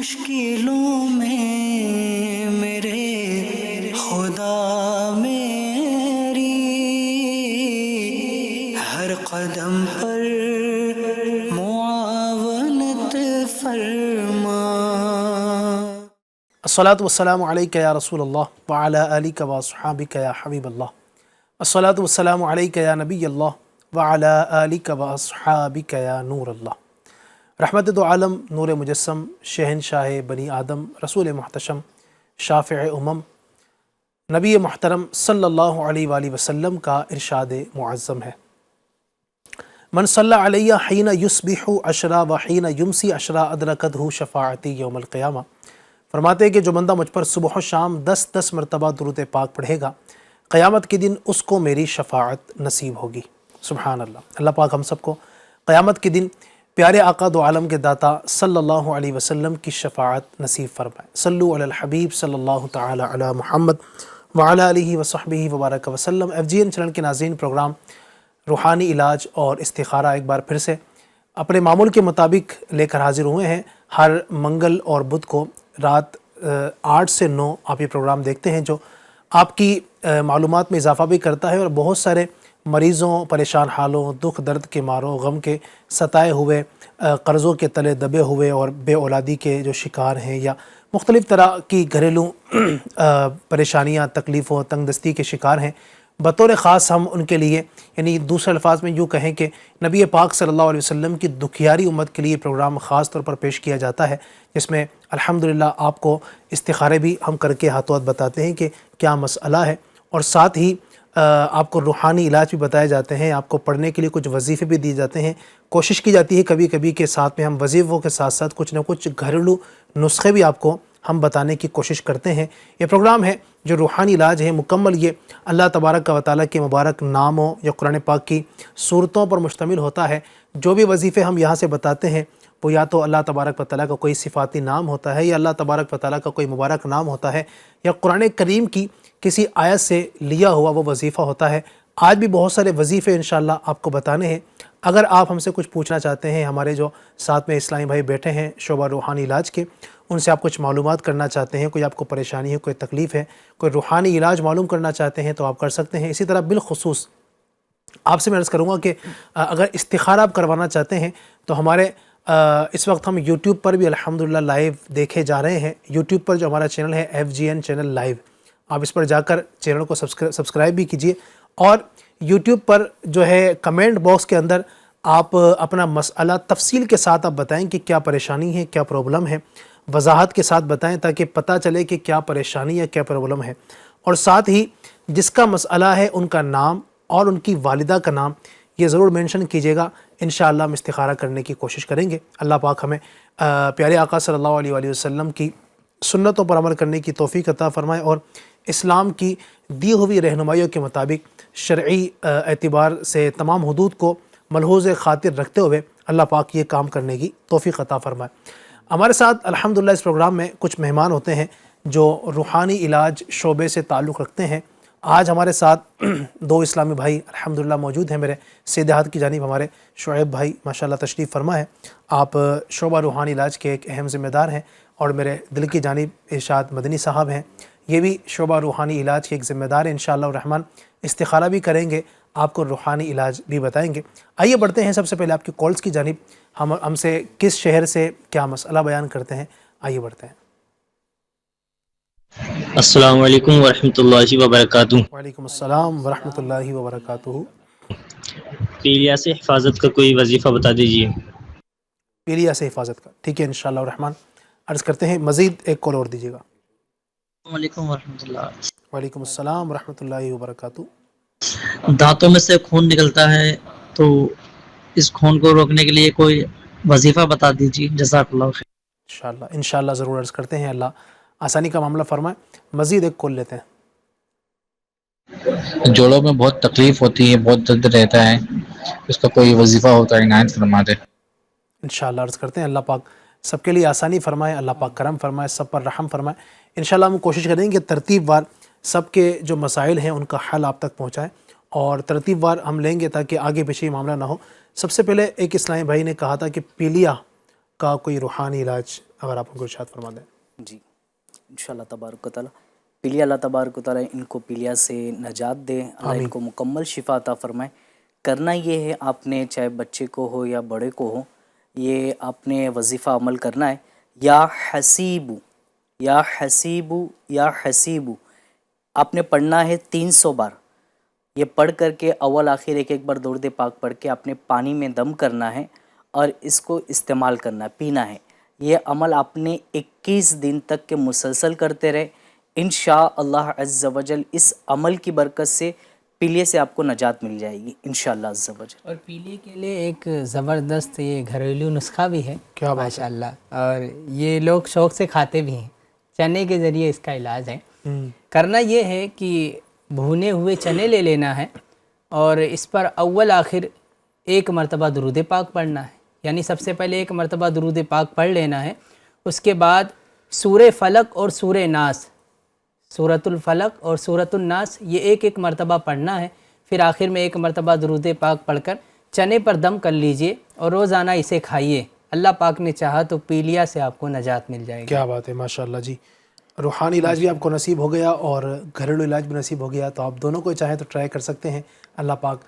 مشکلوں میں میرے خدا میری ہر قدم پر معاونت فرما۔ الصلاۃ والسلام علیک یا رسول اللہ وعلی آلک واصحابک یا حبیب اللہ۔ الصلاۃ والسلام علیک یا نبی اللہ وعلی آلک واصحابک یا نور اللہ۔ رحمت دو عالم، نور مجسم، شہنشاہ بنی آدم، رسول محتشم، شافع امم، نبی محترم صلی اللہ علیہ وآلہ وسلم کا ارشاد معظم ہے، من صلی علیہ حین یصبح عشرا وحین یمسی عشرا ادرکتہ شفاعتی یوم القیامہ۔ فرماتے ہیں کہ جو بندہ مجھ پر صبح و شام 10 مرتبہ درود پاک پڑھے گا، قیامت کے دن اس کو میری شفاعت نصیب ہوگی۔ سبحان اللہ۔ اللہ پاک ہم سب کو قیامت کے دن پیارے آقا دو عالم کے داتا صلی اللہ علیہ وسلم کی شفاعت نصیب فرمائے۔ صلو علی الحبیب صلی اللہ تعالی علی محمد وعلی آلہ وصحبہ وبارک وسلم۔ FGN چینل کے ناظرین، پروگرام روحانی علاج اور استخارہ ایک بار پھر سے اپنے معمول کے مطابق لے کر حاضر ہوئے ہیں۔ ہر منگل اور بدھ کو رات 8 سے 9 آپ یہ پروگرام دیکھتے ہیں، جو آپ کی معلومات میں اضافہ بھی کرتا ہے اور بہت سارے مریضوں، پریشان حالوں، دکھ درد کے ماروں، غم کے ستائے ہوئے، قرضوں کے تلے دبے ہوئے اور بے اولادی کے جو شکار ہیں، یا مختلف طرح کی گھریلو پریشانیاں، تکلیفوں، تنگ دستی کے شکار ہیں، بطور خاص ہم ان کے لیے، یعنی دوسرے الفاظ میں یوں کہیں کہ نبی پاک صلی اللہ علیہ وسلم کی دکھیاری امت کے لیے پروگرام خاص طور پر پیش کیا جاتا ہے، جس میں الحمدللہ آپ کو استخارے بھی ہم کر کے ہاتھوں ہاتھ بتاتے ہیں کہ کیا مسئلہ ہے، اور ساتھ ہی آپ کو روحانی علاج بھی بتائے جاتے ہیں، آپ کو پڑھنے کے لیے کچھ وظیفے بھی دیے جاتے ہیں۔ کوشش کی جاتی ہے کبھی کبھی کہ ساتھ میں ہم وظیفوں کے ساتھ ساتھ کچھ نہ کچھ گھریلو نسخے بھی آپ کو ہم بتانے کی کوشش کرتے ہیں۔ یہ پروگرام ہے جو روحانی علاج ہے، مکمل یہ اللہ تبارک و تعالیٰ کے مبارک ناموں یا قرآن پاک کی صورتوں پر مشتمل ہوتا ہے۔ جو بھی وظیفے ہم یہاں سے بتاتے ہیں وہ یا تو اللہ تبارک و تعالیٰ کا کوئی صفاتی نام ہوتا ہے، یا اللہ تبارک و تعالیٰ کا کوئی مبارک نام ہوتا ہے، یا قرآن کریم کی کسی آیت سے لیا ہوا وہ وظیفہ ہوتا ہے۔ آج بھی بہت سارے وظیفے انشاءاللہ آپ کو بتانے ہیں۔ اگر آپ ہم سے کچھ پوچھنا چاہتے ہیں، ہمارے جو ساتھ میں اسلامی بھائی بیٹھے ہیں شعبہ روحانی علاج کے، ان سے آپ کچھ معلومات کرنا چاہتے ہیں، کوئی آپ کو پریشانی ہے، کوئی تکلیف ہے، کوئی روحانی علاج معلوم کرنا چاہتے ہیں تو آپ کر سکتے ہیں۔ اسی طرح بالخصوص آپ سے میں عرض کروں گا کہ اگر استخارہ آپ کروانا چاہتے ہیں تو ہمارے اس وقت ہم یوٹیوب پر بھی الحمدللہ لائیو دیکھے جا رہے ہیں۔ یوٹیوب پر جو ہمارا چینل ہے FGN چینل لائیو، آپ اس پر جا کر چینل کو سبسکرائب بھی کیجئے، اور یوٹیوب پر جو ہے کمنٹ باکس کے اندر آپ اپنا مسئلہ تفصیل کے ساتھ آپ بتائیں کہ کیا پریشانی ہے، کیا پرابلم ہے، وضاحت کے ساتھ بتائیں تاکہ پتہ چلے کہ کیا پریشانی یا کیا پرابلم ہے، اور ساتھ ہی جس کا مسئلہ ہے ان کا نام اور ان کی والدہ کا نام یہ ضرور مینشن کیجیے گا۔ انشاءاللہ ہم استخارہ کرنے کی کوشش کریں گے۔ اللہ پاک ہمیں پیارے آقا صلی اللہ علیہ وآلہ وسلم کی سنتوں پر عمل کرنے کی توفیق عطا فرمائے، اور اسلام کی دی ہوئی رہنمائیوں کے مطابق شرعی اعتبار سے تمام حدود کو ملحوظ خاطر رکھتے ہوئے اللہ پاک یہ کام کرنے کی توفیق عطا فرمائے۔ ہمارے ساتھ الحمدللہ اس پروگرام میں کچھ مہمان ہوتے ہیں جو روحانی علاج شعبے سے تعلق رکھتے ہیں۔ آج ہمارے ساتھ 2 اسلامی بھائی الحمدللہ موجود ہیں۔ میرے سیدھے ہاتھ کی جانب ہمارے شعیب بھائی ماشاءاللہ تشریف فرما ہے، آپ شعبہ روحانی علاج کے ایک اہم ذمہ دار ہیں، اور میرے دل کی جانب ارشاد مدنی صاحب ہیں، یہ بھی شعبہ روحانی علاج کے ایک ذمہ دار ہیں۔ انشاءاللہ الرحمن استخارہ بھی کریں گے، آپ کو روحانی علاج بھی بتائیں گے۔ آئیے بڑھتے ہیں سب سے پہلے آپ کی کالز کی جانب۔ ہم سے کس شہر سے کیا مسئلہ بیان کرتے ہیں، آئیے بڑھتے ہیں۔ السلام علیکم ورحمۃ اللہ وبرکاتہ۔ وعلیکم السلام ورحمۃ اللہ وبرکاتہ۔ پیلیا سے حفاظت کا کوئی وظیفہ بتا دیجیے۔ پیلیا سے حفاظت کا، ٹھیک ہے انشاءاللہ الرحمن عرض کرتے ہیں۔ مزید ایک کال اور دیجیے گا۔ السلام علیکم ورحمۃ اللہ۔ وعلیکم السلام ورحمۃ اللہ وبرکاتہ۔ دانتوں میں سے خون نکلتا ہے، تو اس خون کو روکنے کے لیے کوئی وظیفہ بتا دیجیے، جزاک اللہ خیر۔ انشاءاللہ ضرور عرض کرتے ہیں، اللہ آسانی کا معاملہ فرمائے۔ مزید ایک کال لیتے ہیں۔ جوڑوں میں بہت تکلیف ہوتی ہے، بہت درد رہتا ہے، اس کا کوئی وظیفہ ہوتا ہے، عنایت فرما دے۔ انشاءاللہ عرض کرتے ہیں، اللہ پاک سب کے لیے آسانی فرمائے، اللہ پاک کرم فرمائے، سب پر رحم فرمائے۔ انشاءاللہ ہم کوشش کریں گے ترتیب وار سب کے جو مسائل ہیں ان کا حل آپ تک پہنچائیں، اور ترتیب وار ہم لیں گے تاکہ آگے پیچھے معاملہ نہ ہو۔ سب سے پہلے ایک اسلامی بھائی نے کہا تھا کہ پیلیا کا کوئی روحانی علاج اگر آپ ان کو ارشاد فرما دیں. جی انشاءاللہ تبارک و تعالیٰ پیلیا اللہ تبارک و تعالیٰ ان کو پیلیا سے نجات دے, اللہ ان کو مکمل شفا عطا فرمائے. کرنا یہ ہے آپ نے, چاہے بچے کو ہو یا بڑے کو ہو, یہ آپ نے وظیفہ عمل کرنا ہے. یا حسیبو یا حسیبو یا حسیبو آپ نے پڑھنا ہے 300 بار. یہ پڑھ کر کے اول آخر ایک ایک بار درود پاک پڑھ کے آپ نے پانی میں دم کرنا ہے اور اس کو استعمال کرنا ہے, پینا ہے. یہ عمل آپ نے 21 دن تک کے مسلسل کرتے رہے. انشاء اللہ عز و جل اس عمل کی برکت سے پیلیے سے آپ کو نجات مل جائے گی انشاءاللہ عز و جل. اور پیلیے کے لیے ایک زبردست یہ گھریلو نسخہ بھی ہے کیا بات ماشاء اللہ, اور یہ لوگ شوق سے کھاتے بھی ہیں. چنے کے ذریعے اس کا علاج ہے. کرنا یہ ہے کہ بھونے ہوئے چنے لے لینا ہے اور اس پر اول آخر ایک مرتبہ درود پاک پڑھنا ہے. یعنی سب سے پہلے ایک مرتبہ درود پاک پڑھ لینا ہے. اس کے بعد سورہ فلق اور سورہ ناس, سورۃ الفلق اور سورۃ الناس, یہ ایک ایک مرتبہ پڑھنا ہے. پھر آخر میں ایک مرتبہ درود پاک پڑھ کر چنے پر دم کر لیجئے اور روزانہ اسے کھائیے. اللہ پاک نے چاہا تو پیلیا سے آپ کو نجات مل جائے گی. کیا بات ہے, ماشاءاللہ جی. روحانی علاج بھی آپ کو نصیب ہو گیا اور گھریلو علاج بھی نصیب ہو گیا, تو آپ دونوں کو چاہیں تو ٹرائی کر سکتے ہیں. اللہ پاک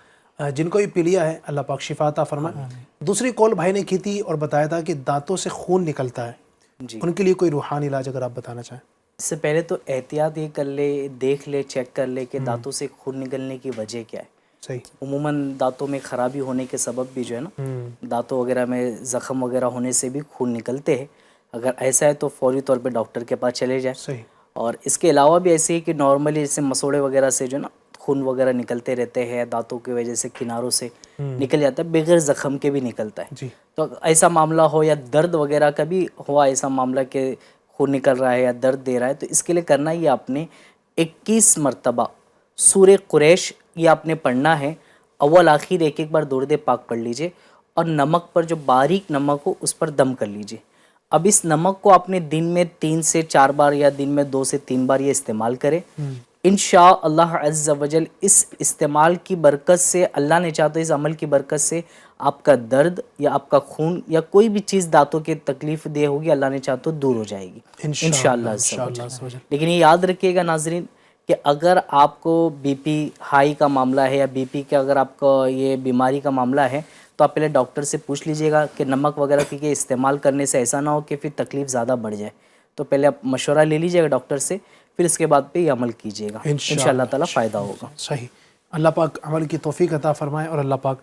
جن کو بھی پیلیا ہے اللہ پاک شفا عطا فرمائے. دوسری کال بھائی نے کی تھی اور بتایا تھا کہ دانتوں سے خون نکلتا ہے, جی ان کے لیے کوئی روحانی علاج اگر آپ بتانا چاہیں. اس سے پہلے تو احتیاط یہ کر لے, دیکھ لے, چیک کر لے کہ دانتوں سے خون نکلنے کی وجہ کیا ہے. صحیح. عموماً دانتوں میں خرابی ہونے کے سبب بھی جو ہے نا, دانتوں وغیرہ میں زخم وغیرہ ہونے سے بھی خون نکلتے ہیں. اگر ایسا ہے تو فوری طور پہ ڈاکٹر کے پاس چلے جائیں. صحیح. اور اس کے علاوہ بھی ایسے ہی کہ نارملی جیسے مسوڑے وغیرہ سے جو ہے نا خون وغیرہ نکلتے رہتے ہیں, دانتوں کی وجہ سے کناروں سے نکل جاتا ہے, بغیر زخم کے بھی نکلتا ہے. جی. تو ایسا معاملہ ہو یا درد وغیرہ کا بھی ہوا ایسا معاملہ کہ خون نکل رہا ہے یا درد دے رہا ہے, تو اس کے لیے کرنا یہ آپ نے 21 مرتبہ سورہ قریش یہ آپ نے پڑھنا ہے. اول آخر ایک ایک بار درود پاک پڑھ لیجئے اور نمک پر جو باریک نمک ہو اس پر دم کر لیجئے. اب اس نمک کو آپ نے دن میں 3 سے 4 بار یا دن میں 2 سے 3 بار یہ استعمال کرے. انشاء اللہ عز و جل اس استعمال کی برکت سے, اللہ نے چاہا تو اس عمل کی برکت سے آپ کا درد یا آپ کا خون یا کوئی بھی چیز دانتوں کی تکلیف دہ ہوگی, اللہ نے چاہا تو دور ہو جائے گی انشاءاللہ عز و جل. لیکن یہ یاد رکھیے گا ناظرین کہ اگر آپ کو بی پی ہائی کا معاملہ ہے یا بی پی کا اگر آپ کو یہ بیماری کا معاملہ ہے تو آپ پہلے ڈاکٹر سے پوچھ لیجئے گا کہ نمک وغیرہ کے استعمال کرنے سے ایسا نہ ہو کہ پھر تکلیف زیادہ بڑھ جائے. تو پہلے آپ مشورہ لے لیجئے گا ڈاکٹر سے, پھر اس کے بعد پہ یہ عمل کیجئے گا, انشاءاللہ تعالیٰ فائدہ ہوگا. صحیح. اللہ پاک عمل کی توفیق عطا فرمائے اور اللہ پاک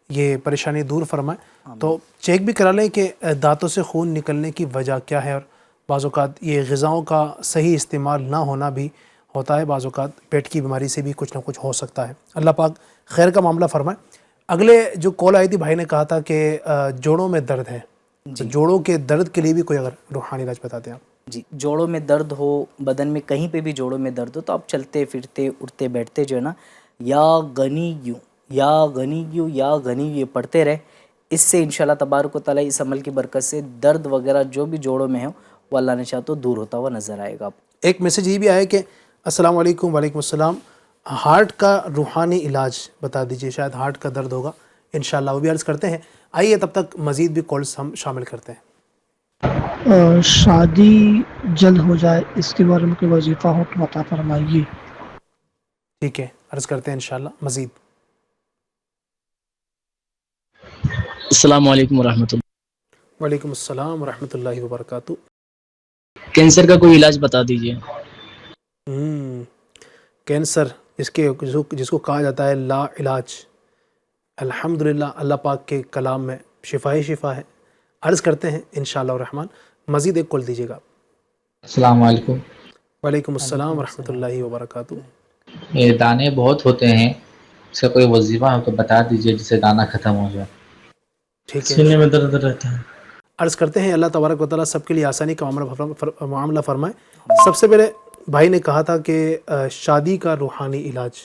یہ پریشانی دور فرمائے. تو چیک بھی کرا لیں کہ دانتوں سے خون نکلنے کی وجہ کیا ہے, اور بعض اوقات یہ غذاؤں کا صحیح استعمال نہ ہونا بھی ہوتا ہے, بعض اوقات پیٹ کی بیماری سے بھی کچھ نہ کچھ ہو سکتا ہے. اللہ پاک خیر کا معاملہ فرمائے. اگلے جو کال آئی تھی بھائی نے کہا تھا کہ جوڑوں میں درد ہے, جوڑوں کے درد کے لیے بھی کوئی اگر روحانی علاج بتاتے ہیں آپ. جی, جوڑوں میں درد ہو, بدن میں کہیں پہ بھی جوڑوں میں درد ہو, تو آپ چلتے پھرتے اٹھتے بیٹھتے جو ہے نا یا غنیو یا غنیو یا غنیو یہ پڑھتے رہے. اس سے انشاءاللہ تبارک و تعالیٰ اس عمل کی برکت سے درد وغیرہ جو بھی جوڑوں میں ہو وہ اللہ نے چاہا تو دور ہوتا ہوا نظر آئے گا. ایک میسیج یہ بھی آیا کہ السلام علیکم. وعلیکم السلام. ہارٹ کا روحانی علاج بتا دیجئے, شاید ہارٹ کا درد ہوگا. انشاءاللہ وہ بھی عرض کرتے ہیں. آئیے تب تک مزید بھی کالز ہم شامل کرتے ہیں. شادی جلد ہو جائے اس کے بارے میں کوئی وظیفہ ہو تو عطا فرمائیے. ٹھیک ہے, عرض کرتے ہیں انشاءاللہ مزید. السلام علیکم ورحمۃ اللہ. وعلیکم السلام ورحمۃ اللہ وبرکاتہ. کینسر کا کوئی علاج بتا دیجیے. کینسر جس کو کہا جاتا ہے لا علاج, الحمدللہ اللہ پاک کے کلام میں شفا ہی شفا ہے. عرض کرتے ہیں انشاءاللہ الرحمن مزید ایک کال دیجیے گا. السلام علیکم. وعلیکم السلام ورحمۃ اللہ وبرکاتہ. یہ دانے بہت ہوتے ہیں, اس کا کوئی وظیفہ ہو تو بتا دیجیے جس سے دانہ ختم ہو جائے. ٹھیک ہے, سینے میں درد رہتا ہے. عرض کرتے ہیں اللہ تبارک و تعالیٰ سب کے لیے آسانی کا معاملہ فرمائے. سب سے پہلے بھائی نے کہا تھا کہ شادی کا روحانی علاج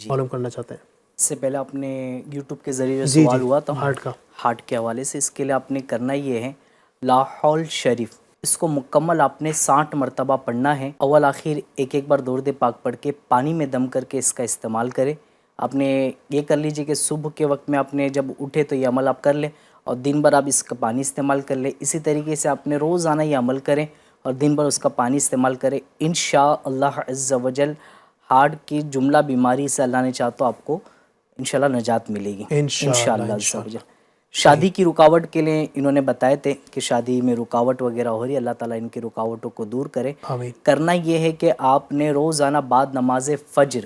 معلوم کرنا چاہتے ہیں. اس سے پہلے آپ نے یوٹیوب کے ذریعے سوال ہوا تھا ہارٹ کے حوالے سے. اس کے لیے آپ نے کرنا یہ ہے لا حول شریف, اس کو مکمل آپ نے 60 مرتبہ پڑھنا ہے. اول آخر ایک ایک بار درود پاک پڑھ کے پانی میں دم کر کے اس کا استعمال کرے. آپ نے یہ کر لیجئے کہ صبح کے وقت میں آپ نے جب اٹھے تو یہ عمل آپ کر لیں, اور دن بھر آپ اس کا پانی استعمال کر لیں. اسی طریقے سے آپ نے روزانہ یہ عمل کریں اور دن بھر اس کا پانی استعمال کریں. انشاءاللہ عز و جل ہارٹ کی جملہ بیماری سے اللہ نے چاہا تو آپ کو انشاءاللہ نجات ملے گی انشاءاللہ عز و جل. شادی کی رکاوٹ کے لیے انہوں نے بتائے تھے کہ شادی میں رکاوٹ وغیرہ ہو رہی ہے، اللہ تعالیٰ ان کی رکاوٹوں کو دور کرے. آمین. کرنا یہ ہے کہ آپ نے روزانہ بعد نماز فجر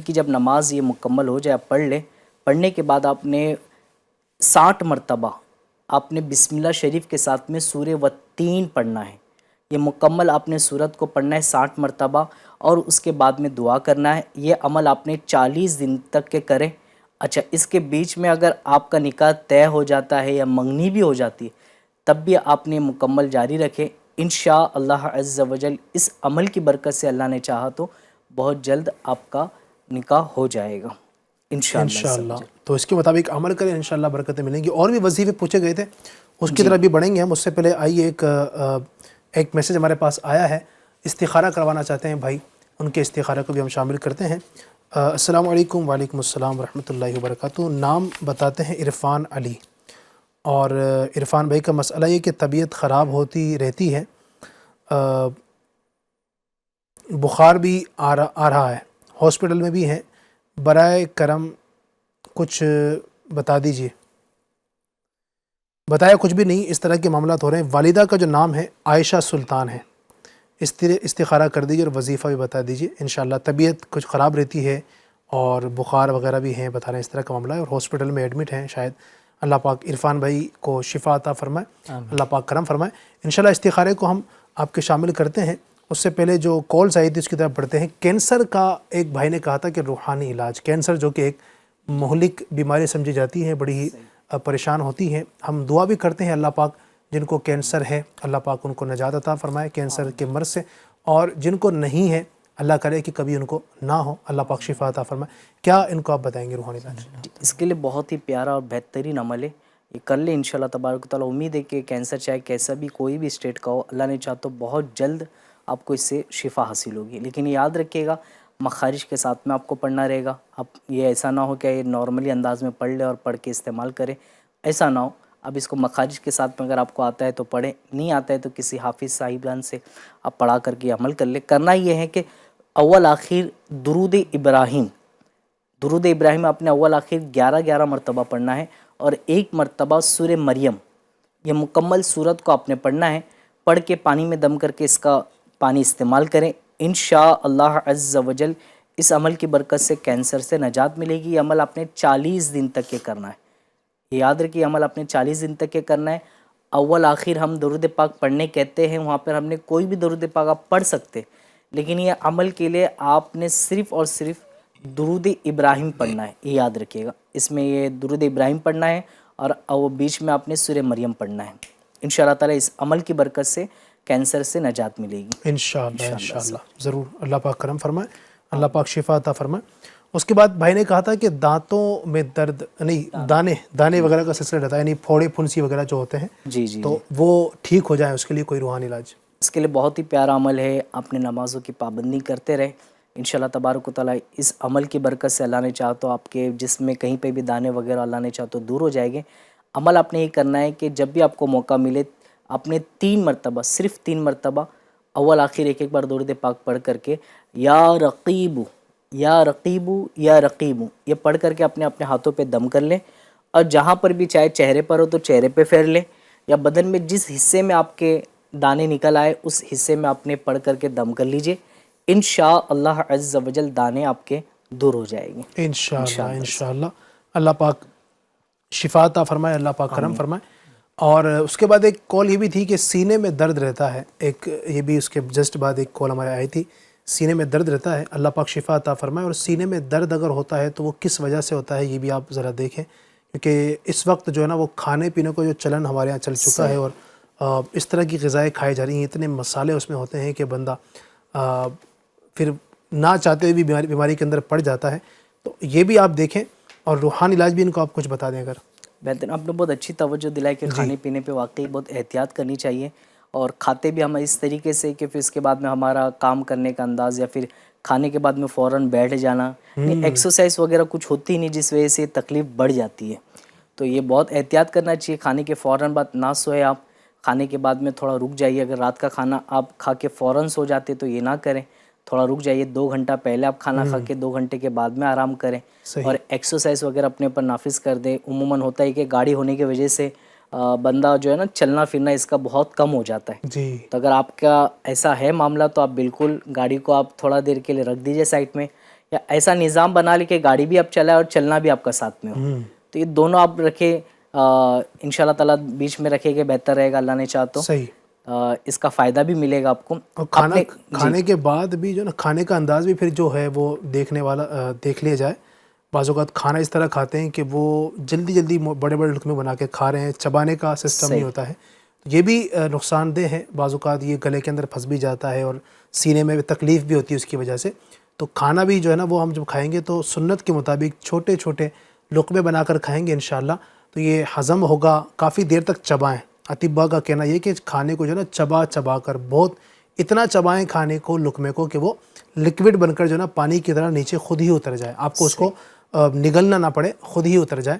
کی جب نماز یہ مکمل ہو جائے آپ پڑھ لیں. پڑھنے کے بعد آپ نے 60 مرتبہ آپ نے بسم اللہ شریف کے ساتھ میں سورہ والتین پڑھنا ہے. یہ مکمل آپ نے سورت کو پڑھنا ہے 60 مرتبہ اور اس کے بعد میں دعا کرنا ہے. یہ عمل آپ نے 40 دن تک کے کریں. اچھا، اس کے بیچ میں اگر آپ کا نکاح طے ہو جاتا ہے یا منگنی بھی ہو جاتی ہے تب بھی آپ نے مکمل جاری رکھے. انشاءاللہ عز و جل اس عمل کی برکت سے اللہ نے چاہا تو بہت جلد آپ کا نکاح ہو جائے گا انشاءاللہ. تو اس کے مطابق عمل کریں، انشاءاللہ برکتیں ملیں گی. اور بھی وظیفے پوچھے گئے تھے، اس کی طرف بھی بڑھیں گے ہم. اس سے پہلے آئیے ایک میسیج ہمارے پاس آیا ہے. استخارہ کروانا چاہتے ہیں بھائی، ان کے استخارہ کو بھی ہم شامل کرتے ہیں. السلام علیکم. وعلیکم السلام ورحمۃ اللہ وبرکاتہ. نام بتاتے ہیں عرفان علی. اور عرفان بھائی کا مسئلہ یہ کہ طبیعت خراب ہوتی رہتی ہے، بخار بھی آ رہا ہے، ہاسپٹل میں بھی ہیں، برائے کرم کچھ بتا دیجئے. بتایا کچھ بھی نہیں، اس طرح کے معاملات ہو رہے ہیں. والدہ کا جو نام ہے عائشہ سلطان ہے. استخارہ کر دیجیے اور وظیفہ بھی بتا دیجیے. انشاءاللہ طبیعت کچھ خراب رہتی ہے اور بخار وغیرہ بھی ہیں، بتا رہے ہیں اس طرح کا معاملہ ہے اور ہاسپٹل میں ایڈمٹ ہیں. شاید اللہ پاک عرفان بھائی کو شفا عطا فرمائے، اللہ پاک کرم فرمائے. انشاءاللہ استخارے کو ہم آپ کے شامل کرتے ہیں. اس سے پہلے جو کالز آئی تھی اس کی طرف پڑھتے ہیں. کینسر کا ایک بھائی نے کہا تھا کہ روحانی علاج، کینسر جو کہ ایک مہلک بیماری سمجھی جاتی ہے، بڑی ہی پریشان ہوتی ہے. ہم دعا بھی کرتے ہیں اللہ پاک جن کو کینسر ہے اللہ پاک ان کو نجات عطا فرمائے کینسر کے مرض سے، اور جن کو نہیں ہے اللہ کرے کہ کبھی ان کو نہ ہو، اللہ پاک شفا عطا فرمائے. کیا ان کو آپ بتائیں گے روحانی علاج؟ اس کے لیے بہت ہی پیارا اور بہترین عمل ہے، یہ کر لیں انشاءاللہ تبارک و تعالیٰ. امید ہے کہ کینسر چاہے کیسا بھی کوئی بھی اسٹیٹ کا ہو، اللہ نے چاہا تو بہت جلد آپ کو اس سے شفا حاصل ہوگی. لیکن یاد رکھیے گا مخارج کے ساتھ میں آپ کو پڑھنا رہے گا. اب یہ ایسا نہ ہو کہ یہ نارملی انداز میں پڑھ لے اور پڑھ کے استعمال کرے، ایسا نہ ہو. اب اس کو مخارج کے ساتھ میں اگر آپ کو آتا ہے تو پڑھیں، نہیں آتا ہے تو کسی حافظ صاحبان سے آپ پڑھا کر کے عمل کر لیں. کرنا یہ ہے کہ اول آخر درود ابراہیم آپ نے اول آخر 11 مرتبہ پڑھنا ہے اور 1 مرتبہ سورہ مریم، یہ مکمل سورت کو آپ نے پڑھنا ہے. پڑھ کے پانی میں دم کر کے اس کا پانی استعمال کریں. انشاءاللہ عز و جل اس عمل کی برکت سے کینسر سے نجات ملے گی. یہ عمل آپ نے 40 دن تک کے کرنا ہے. یاد رکھیے عمل آپ نے 40 دن تک کے کرنا ہے. اول آخر ہم درود پاک پڑھنے کہتے ہیں، وہاں پر ہم نے کوئی بھی درود پاک آپ پڑھ سکتے، لیکن یہ عمل کے لیے آپ نے صرف اور صرف درود ابراہیم پڑھنا ہے. یہ یاد رکھیے گا، اس میں یہ درود ابراہیم پڑھنا ہے اور بیچ میں آپ نے سورہ مریم پڑھنا ہے. انشاءاللہ تعالیٰ اس عمل کی برکت سے کینسر سے نجات ملے گی انشاءاللہ ضرور. اللہ پاک کرم فرمائے، اللہ پاک شفا عطا فرمائے. اس کے بعد بھائی نے کہا تھا کہ دانتوں میں درد نہیں، دانے وغیرہ کا سلسلہ رہتا ہے، یعنی پھوڑے پھنسی وغیرہ جو ہوتے ہیں، جی تو وہ ٹھیک ہو جائیں، اس کے لیے کوئی روحانی علاج؟ اس کے لیے بہت ہی پیارا عمل ہے. آپ نے نمازوں کی پابندی کرتے رہے، انشاءاللہ تبارک و تعالیٰ اس عمل کی برکت سے اللہ نے چاہا تو آپ کے جسم میں کہیں پہ بھی دانے وغیرہ اللہ نے چاہا تو دور ہو جائے گے. عمل آپ نے یہ کرنا ہے کہ جب بھی آپ کو موقع ملے آپ نے 3 مرتبہ، صرف 3 مرتبہ اول آخر ایک بار درود پاک پڑھ کر کے یا رقیب یا رقیب یا رقیب یہ پڑھ کر کے اپنے ہاتھوں پہ دم کر لیں، اور جہاں پر بھی چاہے چہرے پر ہو تو چہرے پہ پھیر لیں، یا بدن میں جس حصے میں آپ کے دانے نکل آئے اس حصے میں آپ نے پڑھ کر کے دم کر لیجئے. انشاءاللہ عز و جل دانے آپ کے دور ہو جائیں گے انشاءاللہ. اللہ پاک شفا عطا فرمائے، اللہ پاک کرم فرمائے. اور اس کے بعد ایک کال یہ بھی تھی کہ سینے میں درد رہتا ہے، یہ بھی اس کے جسٹ بعد ایک کال ہمارے آئی تھی، سینے میں درد رہتا ہے، اللہ پاک شفا عطا فرمائے. اور سینے میں درد اگر ہوتا ہے تو وہ کس وجہ سے ہوتا ہے یہ بھی آپ ذرا دیکھیں، کیونکہ اس وقت جو ہے نا وہ کھانے پینے کو جو چلن ہمارے یہاں چل چکا ہے اور اس طرح کی غذائیں کھائی جا رہی ہیں، اتنے مسالے اس میں ہوتے ہیں کہ بندہ پھر نہ چاہتے ہوئے بھی بیماری کے اندر پڑ جاتا ہے. تو یہ بھی آپ دیکھیں اور روحانی علاج بھی ان کو آپ کچھ بتا دیں اگر. بہتر. آپ نے بہت اچھی توجہ دلائی کہ کھانے پینے پہ واقعی بہت احتیاط کرنی چاہیے، اور کھاتے بھی ہم اس طریقے سے کہ پھر اس کے بعد میں ہمارا کام کرنے کا انداز یا پھر کھانے کے بعد میں فوراً بیٹھ جانا، ایکسرسائز وغیرہ کچھ ہوتی نہیں جس وجہ سے تکلیف بڑھ جاتی ہے. تو یہ بہت احتیاط کرنا چاہیے. کھانے کے فوراً بعد نہ سوئے آپ, کھانے کے بعد میں تھوڑا رک جائیے. اگر رات کا کھانا آپ کھا کے فوراً سو جاتے تو یہ نہ کریں, تھوڑا رک جائیے. 2 گھنٹہ پہلے آپ کھانا کھا کے 2 گھنٹے کے بعد میں آرام کریں, اور ایکسرسائز وغیرہ اپنے اوپر نافذ کر دیں. عموماً ہوتا ہے کہ گاڑی ہونے کی وجہ سے بندہ جو ہے نا چلنا پھرنا اس کا بہت کم ہو جاتا ہے. جی تو اگر آپ کا ایسا ہے معاملہ تو آپ بالکل گاڑی کو آپ تھوڑا دیر کے لیے رکھ دیجئے سائڈ میں, یا ایسا نظام بنا لیں کہ گاڑی بھی آپ چلائے اور چلنا بھی آپ کا ساتھ میں ہو. تو یہ دونوں آپ رکھیں, انشاءاللہ تعالیٰ بیچ میں رکھے گا بہتر رہے گا. اللہ نے چاہ تو صحیح. اس کا فائدہ بھی ملے گا آپ کو. اور کھانے کے بعد بھی جو نا کھانے کا انداز بھی پھر جو ہے وہ دیکھنے والا دیکھ لیا جائے. بعض اوقات کھانا اس طرح کھاتے ہیں کہ وہ جلدی بڑے بڑے لقمے بنا کے کھا رہے ہیں, چبانے کا سسٹم نہیں ہوتا ہے. یہ بھی نقصان دہ ہے. بعض اوقات یہ گلے کے اندر پھنس بھی جاتا ہے اور سینے میں تکلیف بھی ہوتی ہے اس کی وجہ سے. تو کھانا بھی جو ہے نا وہ ہم جب کھائیں گے تو سنت کے مطابق چھوٹے چھوٹے لقمے بنا کر کھائیں گے انشاءاللہ, تو یہ ہضم ہوگا. کافی دیر تک چبائیں. اطباء کا کہنا یہ کہ کھانے کو جو ہے نا چبا کر بہت اتنا چبائیں کھانے کو, لقمے کو, کہ وہ لکوڈ بن کر جو ہے نا پانی کی طرح نیچے خود ہی اتر جائے. آپ کو اس کو نگلنا نہ پڑے, خود ہی اتر جائے.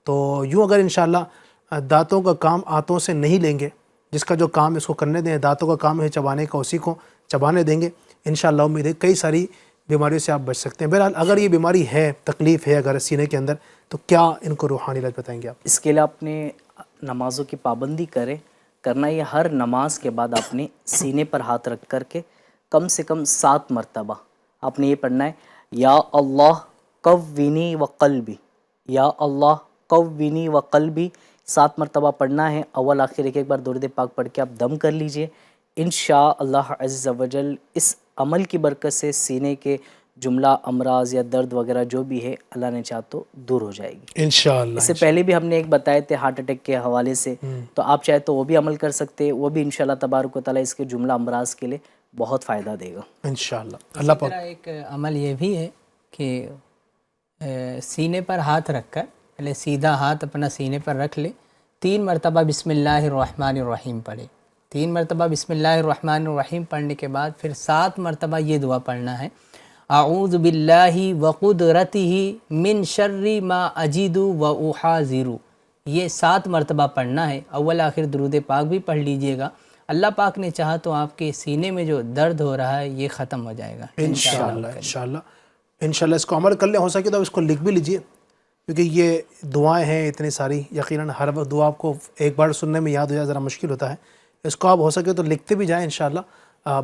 تو یوں اگر انشاءاللہ دانتوں کا کام آنتوں سے نہیں لیں گے, جس کا جو کام اس کو کرنے دیں, دانتوں کا کام ہے چبانے کا, اسی کو چبانے دیں گے انشاءاللہ امید ہے کئی ساری بیماریوں سے آپ بچ سکتے ہیں. بہرحال اگر یہ بیماری ہے, تکلیف ہے اگر سینے کے اندر, تو کیا ان کو روحانی علاج بتائیں گے آپ؟ اس کے لیے آپ نے نمازوں کی پابندی کرنا یہ ہر نماز کے بعد آپ نے سینے پر ہاتھ رکھ کر کے کم سے کم 7 مرتبہ آپ نے یہ پڑھنا ہے, یا اللہ قوینی و قلبی, یا اللہ قوینی و قلبی. 7 مرتبہ پڑھنا ہے. اول آخر ایک بار درود پاک پڑھ کے آپ دم کر لیجئے. انشاءاللہ عز و جل اس عمل کی برکت سے سینے کے جملہ امراض یا درد وغیرہ جو بھی ہے اللہ نے چاہ تو دور ہو جائے گی انشاءاللہ. اس سے پہلے بھی ہم نے ایک بتائے تھے ہارٹ اٹیک کے حوالے سے, تو آپ چاہے تو وہ بھی عمل کر سکتے, وہ بھی انشاءاللہ تبارک و تعالیٰ اس کے جملہ امراض کے لیے بہت فائدہ دے گا انشاءاللہ. اللہ پاک. ایک عمل یہ بھی ہے کہ سینے پر ہاتھ رکھ کر پہلے سیدھا ہاتھ اپنا سینے پر رکھ لے, 3 مرتبہ بسم اللہ الرحمن الرحیم پڑھے. 3 مرتبہ بسم اللہ الرحمن الرحیم پڑھنے کے بعد پھر 7 مرتبہ یہ دعا پڑھنا ہے, اعوذ باللہ وقدرتہ من شر ما اجید و احاذر. یہ 7 مرتبہ پڑھنا ہے. اول آخر درود پاک بھی پڑھ لیجئے گا. اللہ پاک نے چاہا تو آپ کے سینے میں جو درد ہو رہا ہے یہ ختم ہو جائے گا انشاءاللہ. اس کو عمل کر لیں. ہو سکے تو اس کو لکھ بھی لیجئے, کیونکہ یہ دعائیں ہیں اتنی ساری, یقیناً ہر وقت دعا آپ کو ایک بار سننے میں یاد ہو جائے ذرا مشکل ہوتا ہے. اس کو آپ ہو سکے تو لکھتے بھی جائیں انشاءاللہ,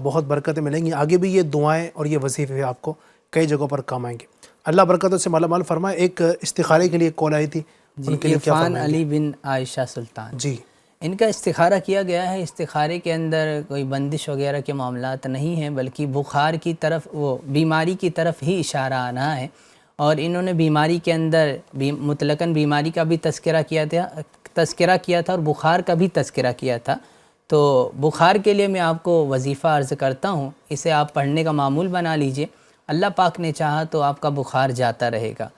بہت برکتیں ملیں گی. آگے بھی یہ دعائیں اور یہ وظیفے آپ کو کئی جگہوں پر کام آئیں گے. اللہ برکتوں سے مالا مال فرمائے. ایک استخارے کے لیے کال آئی تھی, ان کے لیے کیا عرفان فرمائیں گے؟ علی بن عائشہ سلطان جی, ان کا استخارہ کیا گیا ہے. استخارے کے اندر کوئی بندش وغیرہ کے معاملات نہیں ہیں, بلکہ بخار کی طرف, وہ بیماری کی طرف ہی اشارہ آنا ہے. اور انہوں نے بیماری کے اندر مطلقاً بیماری کا بھی تذکرہ کیا تھا اور بخار کا بھی تذکرہ کیا تھا. تو بخار کے لیے میں آپ کو وظیفہ عرض کرتا ہوں, اسے آپ پڑھنے کا معمول بنا لیجئے. اللہ پاک نے چاہا تو آپ کا بخار جاتا رہے گا.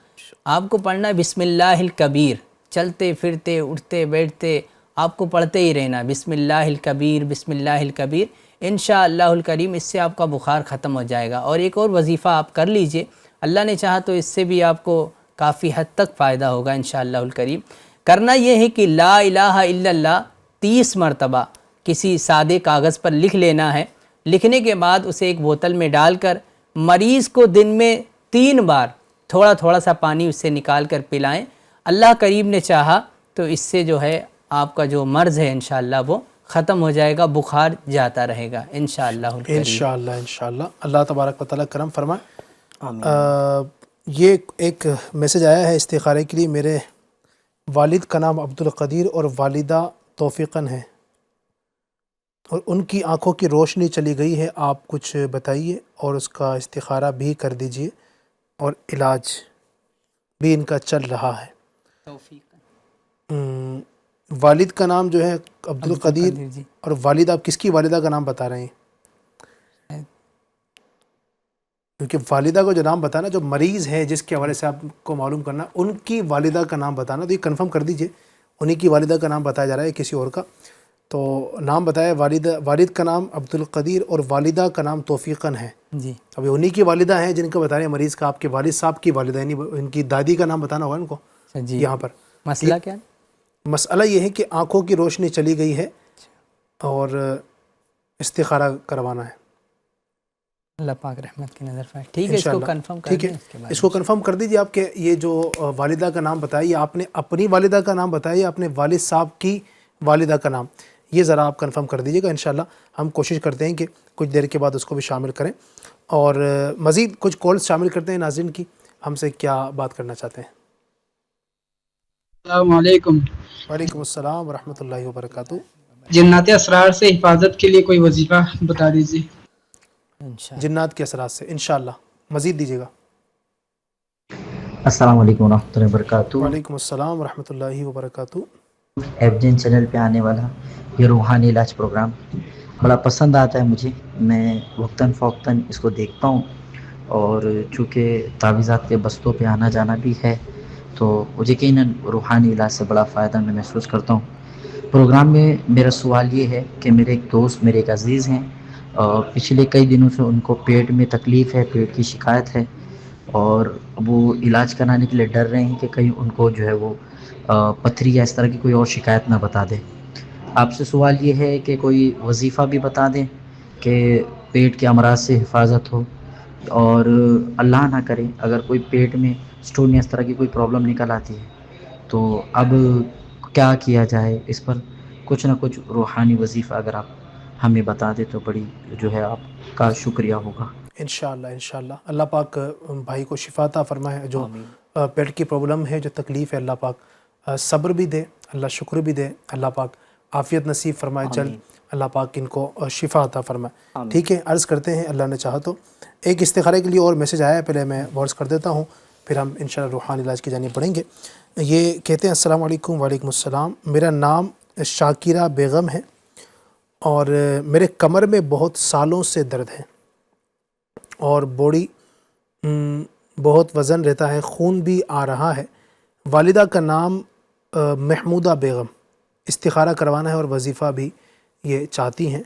آپ کو پڑھنا بسم اللہ الکبیر, چلتے پھرتے اٹھتے بیٹھتے آپ کو پڑھتے ہی رہنا, بسم اللہ الکبیر بسم اللہ الکبیر. انشاءاللہ الکریم اس سے آپ کا بخار ختم ہو جائے گا. اور ایک اور وظیفہ آپ کر لیجئے, اللہ نے چاہا تو اس سے بھی آپ کو کافی حد تک فائدہ ہوگا انشاءاللہ الکریم. کرنا یہ ہے کہ لا الہ الا اللہ 30 مرتبہ کسی سادے کاغذ پر لکھ لینا ہے. لکھنے کے بعد اسے ایک بوتل میں ڈال کر مریض کو دن میں 3 بار تھوڑا تھوڑا سا پانی اس سے نکال کر پلائیں. اللہ کریم نے چاہا تو اس سے جو ہے آپ کا جو مرض ہے انشاءاللہ وہ ختم ہو جائے گا, بخار جاتا رہے گا انشاءاللہ الکریم. انشاءاللہ. اللہ تبارک و تعالیٰ کرم فرمائے. یہ ایک میسج آیا ہے استخارے کے لیے. میرے والد کا نام عبدالقدیر اور والدہ توفیقاً ہے, اور ان کی آنکھوں کی روشنی چلی گئی ہے. آپ کچھ بتائیے اور اس کا استخارہ بھی کر دیجئے, اور علاج بھی ان کا چل رہا ہے. والد کا نام جو ہے عبدالقدیر, جی. اور والدہ, آپ کس کی والدہ کا نام بتا رہے ہیں؟ کیونکہ والدہ کو جو نام بتانا, جو مریض ہے جس کے حوالے سے آپ کو معلوم کرنا, ان کی والدہ کا نام بتانا, تو یہ کنفرم کر دیجئے. انہی کی والدہ کا نام بتایا جا رہا ہے, کسی اور کا تو نام بتایا. والد کا نام عبدالقدیر اور والدہ کا نام توفیقاً ہے. جی, ابھی انہی کی والدہ ہیں جن کو بتا رہے ہیں مریض کا, آپ کے والد صاحب کی والدہ, یعنی ان کی دادی کا نام بتانا ہوگا ان کو جی. یہاں پر. مسئلہ کیا ہے؟ مسئلہ یہ ہے کہ آنکھوں کی روشنی چلی گئی ہے اور استخارہ کروانا ہے. اللہ پاک رحمت کی نظر فرمائے. ٹھیک ہے، اس کو انشاءاللہ. کنفرم کر ٹھیک دیں. ہے، اس کو کنفرم کر دیجیے آپ کہ یہ جو والدہ کا نام بتایا، یہ آپ نے اپنی والدہ کا نام بتایا یا اپنے والد صاحب کی والدہ کا نام، یہ ذرا آپ کنفرم کر دیجیے گا. انشاءاللہ ہم کوشش کرتے ہیں کہ کچھ دیر کے بعد اس کو بھی شامل کریں. اور مزید کچھ کالز شامل کرتے ہیں ناظرین کی، ہم سے کیا بات کرنا چاہتے ہیں. السلام علیکم. وعلیکم السلام ورحمۃ اللہ وبرکاتہ. جنات اسرار سے حفاظت کے لیے کوئی وظیفہ بتا دیجیے. انشاءاللہ. جنات کے اثرات سے انشاءاللہ مزید دیجیے گا. السلام علیکم ورحمۃ اللہ وبرکاتہ. وعلیکم السلام ورحمۃ اللہ وبرکاتہ. ایف جین چینل پہ آنے والا یہ روحانی علاج پروگرام بڑا پسند آتا ہے مجھے. میں وقتاً فوقتاً اس کو دیکھتا ہوں، اور چونکہ تعویذات کے بستوں پہ آنا جانا بھی ہے تو یقیناً روحانی علاج سے بڑا فائدہ میں محسوس کرتا ہوں. پروگرام میں میرا سوال یہ ہے کہ میرے ایک دوست، میرے ایک عزیز ہیں، اور پچھلے کئی دنوں سے ان کو پیٹ میں تکلیف ہے، پیٹ کی شکایت ہے، اور وہ علاج کرانے کے لیے ڈر رہے ہیں کہ کہیں ان کو جو ہے وہ پتھری یا اس طرح کی کوئی اور شکایت نہ بتا دے. آپ سے سوال یہ ہے کہ کوئی وظیفہ بھی بتا دیں کہ پیٹ کے امراض سے حفاظت ہو، اور اللہ نہ کرے اگر کوئی پیٹ میں اسٹون یا اس طرح کی کوئی پرابلم نکل آتی ہے تو اب کیا کیا جائے. اس پر کچھ نہ کچھ روحانی وظیفہ اگر آپ ہمیں بتا دیں تو بڑی جو ہے آپ کا شکریہ ہوگا. انشاءاللہ انشاءاللہ. اللہ پاک بھائی کو شفا عطا فرمائے. جو پیٹ کی پرابلم ہے، جو تکلیف ہے، اللہ پاک صبر بھی دے، اللہ شکر بھی دے، اللہ پاک عافیت نصیب فرمائے جلد، اللہ پاک ان کو شفا عطا فرمائے. ٹھیک ہے، عرض کرتے ہیں اللہ نے چاہا تو ایک استخارے کے لیے اور میسج آیا ہے، پہلے میں وارس کر دیتا ہوں، پھر ہم انشاءاللہ روحانی علاج کی جانب پڑھیں گے. یہ کہتے ہیں السلام علیکم. وعلیکم السلام. میرا نام شاکرہ بیگم ہے اور میرے کمر میں بہت سالوں سے درد ہے اور باڈی بہت وزن رہتا ہے، خون بھی آ رہا ہے. والدہ کا نام محمودہ بیگم. استخارہ کروانا ہے اور وظیفہ بھی یہ چاہتی ہیں.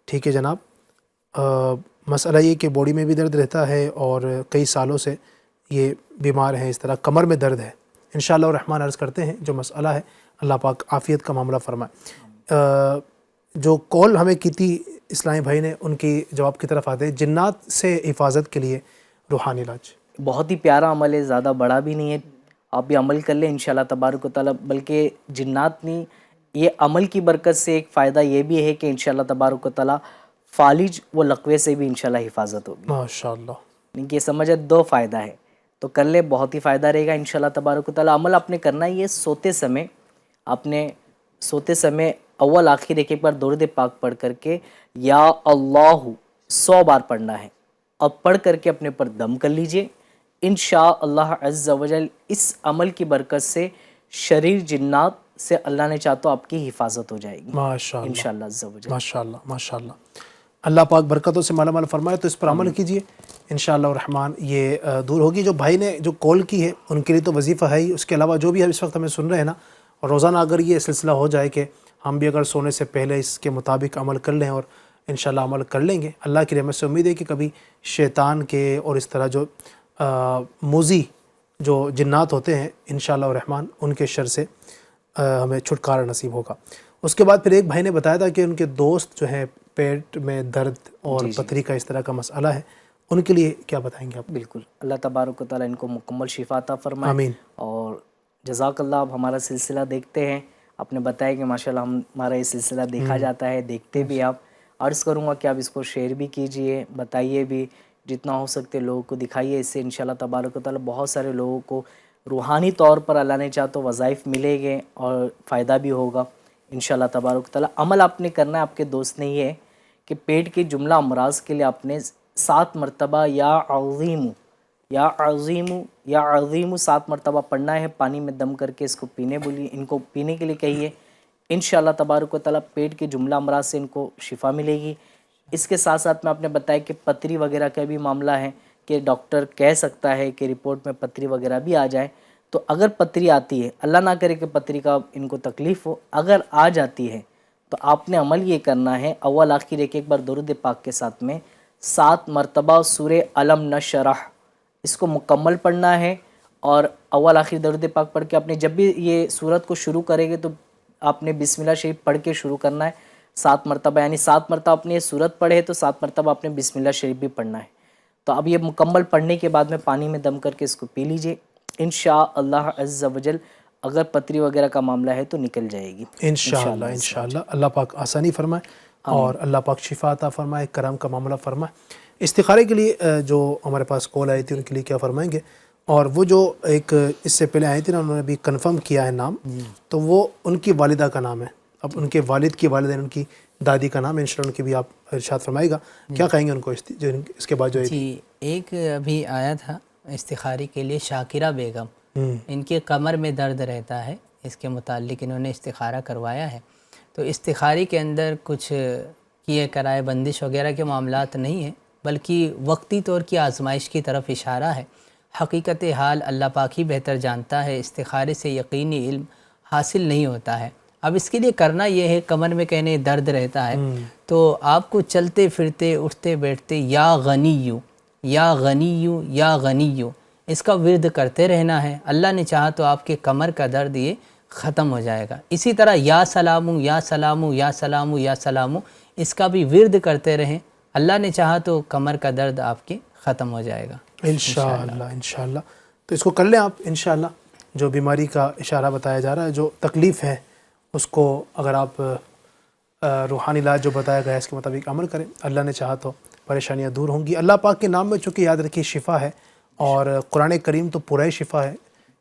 ٹھیک ہے جناب. مسئلہ یہ کہ باڈی میں بھی درد رہتا ہے اور کئی سالوں سے یہ بیمار ہیں، اس طرح کمر میں درد ہے. انشاءاللہ الرحمن عرض کرتے ہیں جو مسئلہ ہے اللہ پاک عافیت کا معاملہ فرمائے. جو کال ہمیں کی تھی اسلامی بھائی نے، ان کی جواب کی طرف آتے ہیں. جنات سے حفاظت کے لیے روحانی علاج بہت ہی پیارا عمل ہے، زیادہ بڑا بھی نہیں ہے، آپ بھی عمل کر لیں انشاءاللہ تبارک و تعالیٰ. بلکہ جنات نے یہ عمل کی برکت سے ایک فائدہ یہ بھی ہے کہ انشاءاللہ تبارک و تعالیٰ فالج و لقوے سے بھی انشاءاللہ حفاظت ہوگی. ماشاءاللہ. یہ سمجھے دو فائدہ ہے تو کر لے، بہت ہی فائدہ رہے گا انشاءاللہ تبارک و تعالیٰ. عمل آپ نے کرنا ہے یہ سوتے سمے اول آخر ایک بار درود پاک پڑھ کر کے یا اللہ 100 بار پڑھنا ہے، اور پڑھ کر کے اپنے پر دم کر لیجئے. انشاءاللہ عز و جل اس عمل کی برکت سے شریر جنات سے اللہ نے چاہ تو آپ کی حفاظت ہو جائے گی ماشاءاللہ انشاءاللہ عز و جل. ماشاءاللہ ماشاءاللہ. اللہ پاک برکتوں سے مالا مال فرمائے. تو اس پر عمل کیجئے انشاءاللہ الرحمن، یہ دور ہوگی. جو بھائی نے جو کال کی ہے ان کے لیے تو وظیفہ ہے ہی، اس کے علاوہ جو بھی اس وقت ہمیں سن رہے ہیں نا، اور روزانہ اگر یہ سلسلہ ہو جائے کہ ہم بھی اگر سونے سے پہلے اس کے مطابق عمل کر لیں اور انشاءاللہ عمل کر لیں گے، اللہ کی رحمت سے امید ہے کہ کبھی شیطان کے اور اس طرح جو موذی جو جنات ہوتے ہیں انشاءاللہ الرحمن ان کے شر سے ہمیں چھٹکارا نصیب ہوگا. اس کے بعد پھر ایک بھائی نے بتایا تھا کہ ان کے دوست جو ہیں پیٹ میں درد اور پتھری کا اس طرح کا مسئلہ ہے، ان کے لیے کیا بتائیں گے آپ؟ بالکل، اللہ تبارک و تعالیٰ ان کو مکمل شفا عطا فرمائے. آمین. اور جزاک اللہ. آپ ہمارا سلسلہ دیکھتے ہیں، آپ نے بتایا کہ ماشاءاللہ ہمارا یہ سلسلہ دیکھا جاتا ہے، دیکھتے بھی آپ. عرض کروں گا کہ آپ اس کو شیئر بھی کیجئے، بتائیے بھی، جتنا ہو سکتے لوگوں کو دکھائیے. اس سے انشاءاللہ تبارک و تعالیٰ بہت سارے لوگوں کو روحانی طور پر اللہ نے چاہ تو وظائف ملے گے اور فائدہ بھی ہوگا انشاءاللہ تبارک و تعالیٰ. عمل آپ نے کرنا ہے، آپ کے دوست نے یہ ہے کہ پیٹ کے جملہ امراض کے لیے آپ نے 7 مرتبہ یا عظیم یا عظیم یا عظیم 7 مرتبہ پڑھنا ہے. پانی میں دم کر کے اس کو ان کو پینے کے لیے کہیے. انشاءاللہ تبارک و تعالیٰ پیٹ کے جملہ امراض سے ان کو شفا ملے گی. اس کے ساتھ ساتھ میں آپ نے بتایا کہ پتھری وغیرہ کا بھی معاملہ ہے کہ ڈاکٹر کہہ سکتا ہے کہ رپورٹ میں پتھری وغیرہ بھی آ جائے. تو اگر پتھری آتی ہے، اللہ نہ کرے کہ پتھری کا ان کو تکلیف ہو، اگر آ جاتی ہے تو آپ نے عمل یہ کرنا ہے اول آخر ایک بار درود پاک کے ساتھ میں 7 مرتبہ سورہ الم نشرح اس کو مکمل پڑھنا ہے. اور اول آخر درود پاک پڑھ کے اپنے جب بھی یہ سورت کو شروع کریں گے تو آپ نے بسم اللہ شریف پڑھ کے شروع کرنا ہے 7 مرتبہ، یعنی 7 مرتبہ آپ نے یہ صورت پڑھے تو 7 مرتبہ آپ نے بسم اللہ شریف بھی پڑھنا ہے. تو اب یہ مکمل پڑھنے کے بعد میں پانی میں دم کر کے اس کو پی لیجئے. انشاءاللہ عز و جل اگر پتری وغیرہ کا معاملہ ہے تو نکل جائے گی انشاءاللہ. انشاءاللہ اللہ پاک آسانی فرمائے اور اللہ پاک شفا عطا فرمائے، کرم کا معاملہ فرمائے. استخارے کے لیے جو ہمارے پاس کال آئی تھی ان کے لیے کیا فرمائیں گے؟ اور وہ جو ایک اس سے پہلے آئی تھی نا، انہوں نے ابھی کنفرم کیا ہے نام، تو وہ ان کی والدہ کا نام ہے. اب ان کے والد کی والدہ ان کی دادی کا نام ہے، انشاءاللہ ان کی بھی آپ ارشاد فرمائے گا. کیا کہیں گے ان کو اس کے بعد جو جی ایک ابھی آیا تھا استخاری کے لیے شاکرہ بیگم، ان کے کمر میں درد رہتا ہے، اس کے متعلق انہوں نے استخارہ کروایا ہے. تو استخاری کے اندر کچھ کیے کرائے بندش وغیرہ کے معاملات نہیں ہیں، بلکہ وقتی طور کی آزمائش کی طرف اشارہ ہے. حقیقت حال اللہ پاک ہی بہتر جانتا ہے، استخارے سے یقینی علم حاصل نہیں ہوتا ہے. اب اس کے لیے کرنا یہ ہے، کمر میں کہنے درد رہتا ہے تو آپ کو چلتے پھرتے اٹھتے بیٹھتے یا غنیو یا غنیو یا غنیو اس کا ورد کرتے رہنا ہے. اللہ نے چاہا تو آپ کے کمر کا درد یہ ختم ہو جائے گا. اسی طرح یا سلامو یا سلامو یا سلامو یا سلامو اس کا بھی ورد کرتے رہیں، اللہ نے چاہا تو کمر کا درد آپ کے ختم ہو جائے گا انشاءاللہ. انشاءاللہ تو اس کو کر لیں آپ انشاءاللہ. جو بیماری کا اشارہ بتایا جا رہا ہے، جو تکلیف ہے، اس کو اگر آپ روحانی علاج جو بتایا گیا ہے اس کے مطابق عمل کریں، اللہ نے چاہا تو پریشانیاں دور ہوں گی. اللہ پاک کے نام میں چونکہ یاد رکھیے شفا ہے، اور قرآن کریم تو پورا ہی شفا ہے.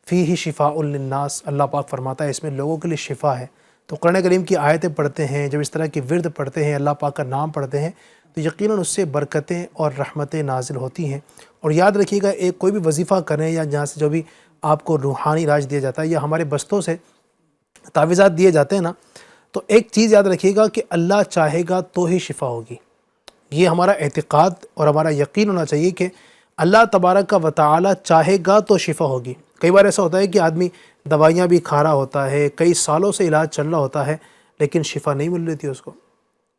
فیہ شفاء للناس، اللہ پاک فرماتا ہے اس میں لوگوں کے لیے شفا ہے. تو قرآن کریم کی آیتیں پڑھتے ہیں، جب اس طرح کی ورد پڑھتے ہیں، اللہ پاک کا نام پڑھتے ہیں، تو یقیناً اس سے برکتیں اور رحمتیں نازل ہوتی ہیں. اور یاد رکھیے گا، ایک کوئی بھی وظیفہ کریں یا جہاں سے جو بھی آپ کو روحانی علاج دیا جاتا ہے یا ہمارے بستوں سے تعویذات دیے جاتے ہیں نا، تو ایک چیز یاد رکھیے گا کہ اللہ چاہے گا تو ہی شفا ہوگی. یہ ہمارا اعتقاد اور ہمارا یقین ہونا چاہیے کہ اللہ تبارک و تعالی چاہے گا تو شفا ہوگی. کئی بار ایسا ہوتا ہے کہ آدمی دوائیاں بھی کھا رہا ہوتا ہے، کئی سالوں سے علاج چل رہا ہوتا ہے، لیکن شفا نہیں مل رہی تھی اس کو.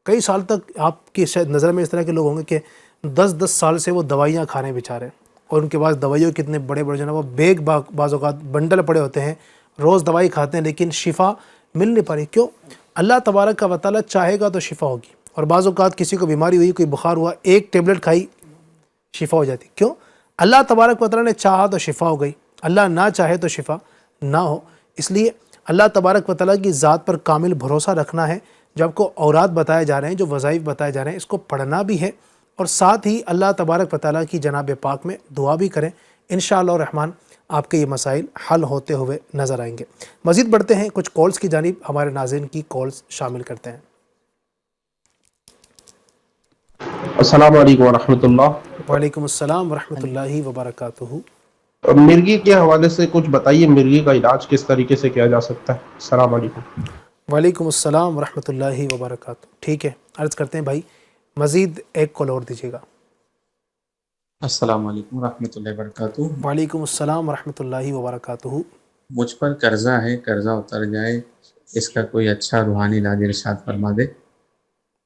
کئی سال تک آپ کی شاید نظر میں اس طرح کے لوگ ہوں گے کہ 10 سال سے وہ دوائیاں کھانے بیچارے، اور ان کے پاس دوائیوں کے کتنے بڑے بڑے جو ہے نا وہ بیگ بعض اوقات بنڈل پڑے ہوتے ہیں، روز دوائی کھاتے ہیں لیکن شفا مل نہیں پا رہی. کیوں؟ اللہ تبارک و تعالی چاہے گا تو شفا ہوگی. اور بعض اوقات کسی کو بیماری ہوئی، کوئی بخار ہوا، ایک ٹیبلٹ کھائی شفا ہو جاتی. کیوں؟ اللہ تبارک و تعالی نے چاہا تو شفا ہو گئی، اللہ نہ چاہے تو شفا نہ ہو. اس لیے اللہ تبارک و تعالی کی ذات پر کامل بھروسہ رکھنا ہے. جو آپ کو اوراد بتائے جا رہے ہیں، جو وظائف بتائے جا رہے ہیں، اس کو پڑھنا بھی ہے، اور ساتھ ہی اللہ تبارک و تعالی کی جناب پاک میں دعا بھی کریں. انشاءاللہ الرحمن آپ کے یہ مسائل حل ہوتے ہوئے نظر آئیں گے. مزید بڑھتے ہیں، کچھ کالز کی جانب ہمارے ناظرین کی کالز شامل کرتے ہیں. السلام علیکم ورحمۃ اللہ. وعلیکم السلام ورحمۃ اللہ وبرکاتہ. مرغی کے حوالے سے کچھ بتائیے، مرغی کا علاج کس طریقے سے کیا جا سکتا ہے؟ السلام علیکم. وعلیکم السلام ورحمۃ اللہ وبرکاتہ. ٹھیک ہے، عرض کرتے ہیں بھائی، مزید ایک کال اور دیجیے گا. السلام علیکم ورحمۃ اللہ وبرکاتہ. وعلیکم السلام ورحمۃ اللہ وبرکاتہ. مجھ پر قرضہ ہے، قرضہ اتر جائے، اس کا کوئی اچھا روحانی علاج ارشاد فرما دے.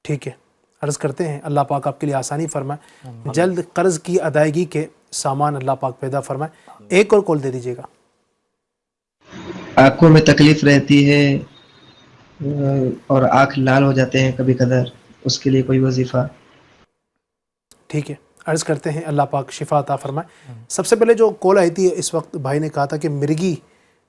ٹھیک ہے، عرض کرتے ہیں اللہ پاک آپ کے لیے آسانی فرمائے، جلد قرض کی ادائیگی کے سامان اللہ پاک پیدا فرمائے. ایک اور کال دے دیجیے گا. آنکھوں میں تکلیف رہتی ہے اور آنکھ لال ہو جاتے ہیں کبھی کبھار، اس کے لیے کوئی وظیفہ؟ ٹھیک ہے، عرض کرتے ہیں اللہ پاک شفا عطا فرمائے. سب سے پہلے جو کال آئی تھی، اس وقت بھائی نے کہا تھا کہ مرغی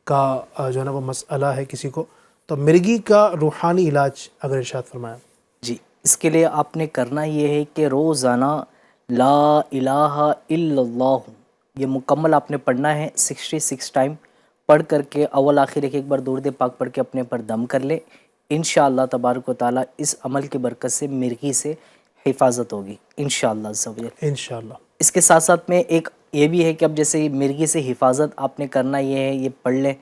کا جو ہے نا وہ مسئلہ ہے کسی کو، تو مرغی کا روحانی علاج اگر ارشاد فرمایا. جی، اس کے لیے آپ نے کرنا یہ ہے کہ روزانہ لا الہ الا اللہ یہ مکمل آپ نے پڑھنا ہے 66 ٹائم پڑھ کر کے اول آخر ایک بار درود پاک پڑھ کے اپنے پر دم کر لے. انشاءاللہ تبارک و تعالی اس عمل کی برکت سے مرغی سے حفاظت ہوگی انشاءاللہ عز و جل. انشاءاللہ. اس کے ساتھ ساتھ میں ایک یہ بھی ہے کہ اب جیسے مرغی سے حفاظت آپ نے کرنا یہ ہے، یہ پڑھ لیں.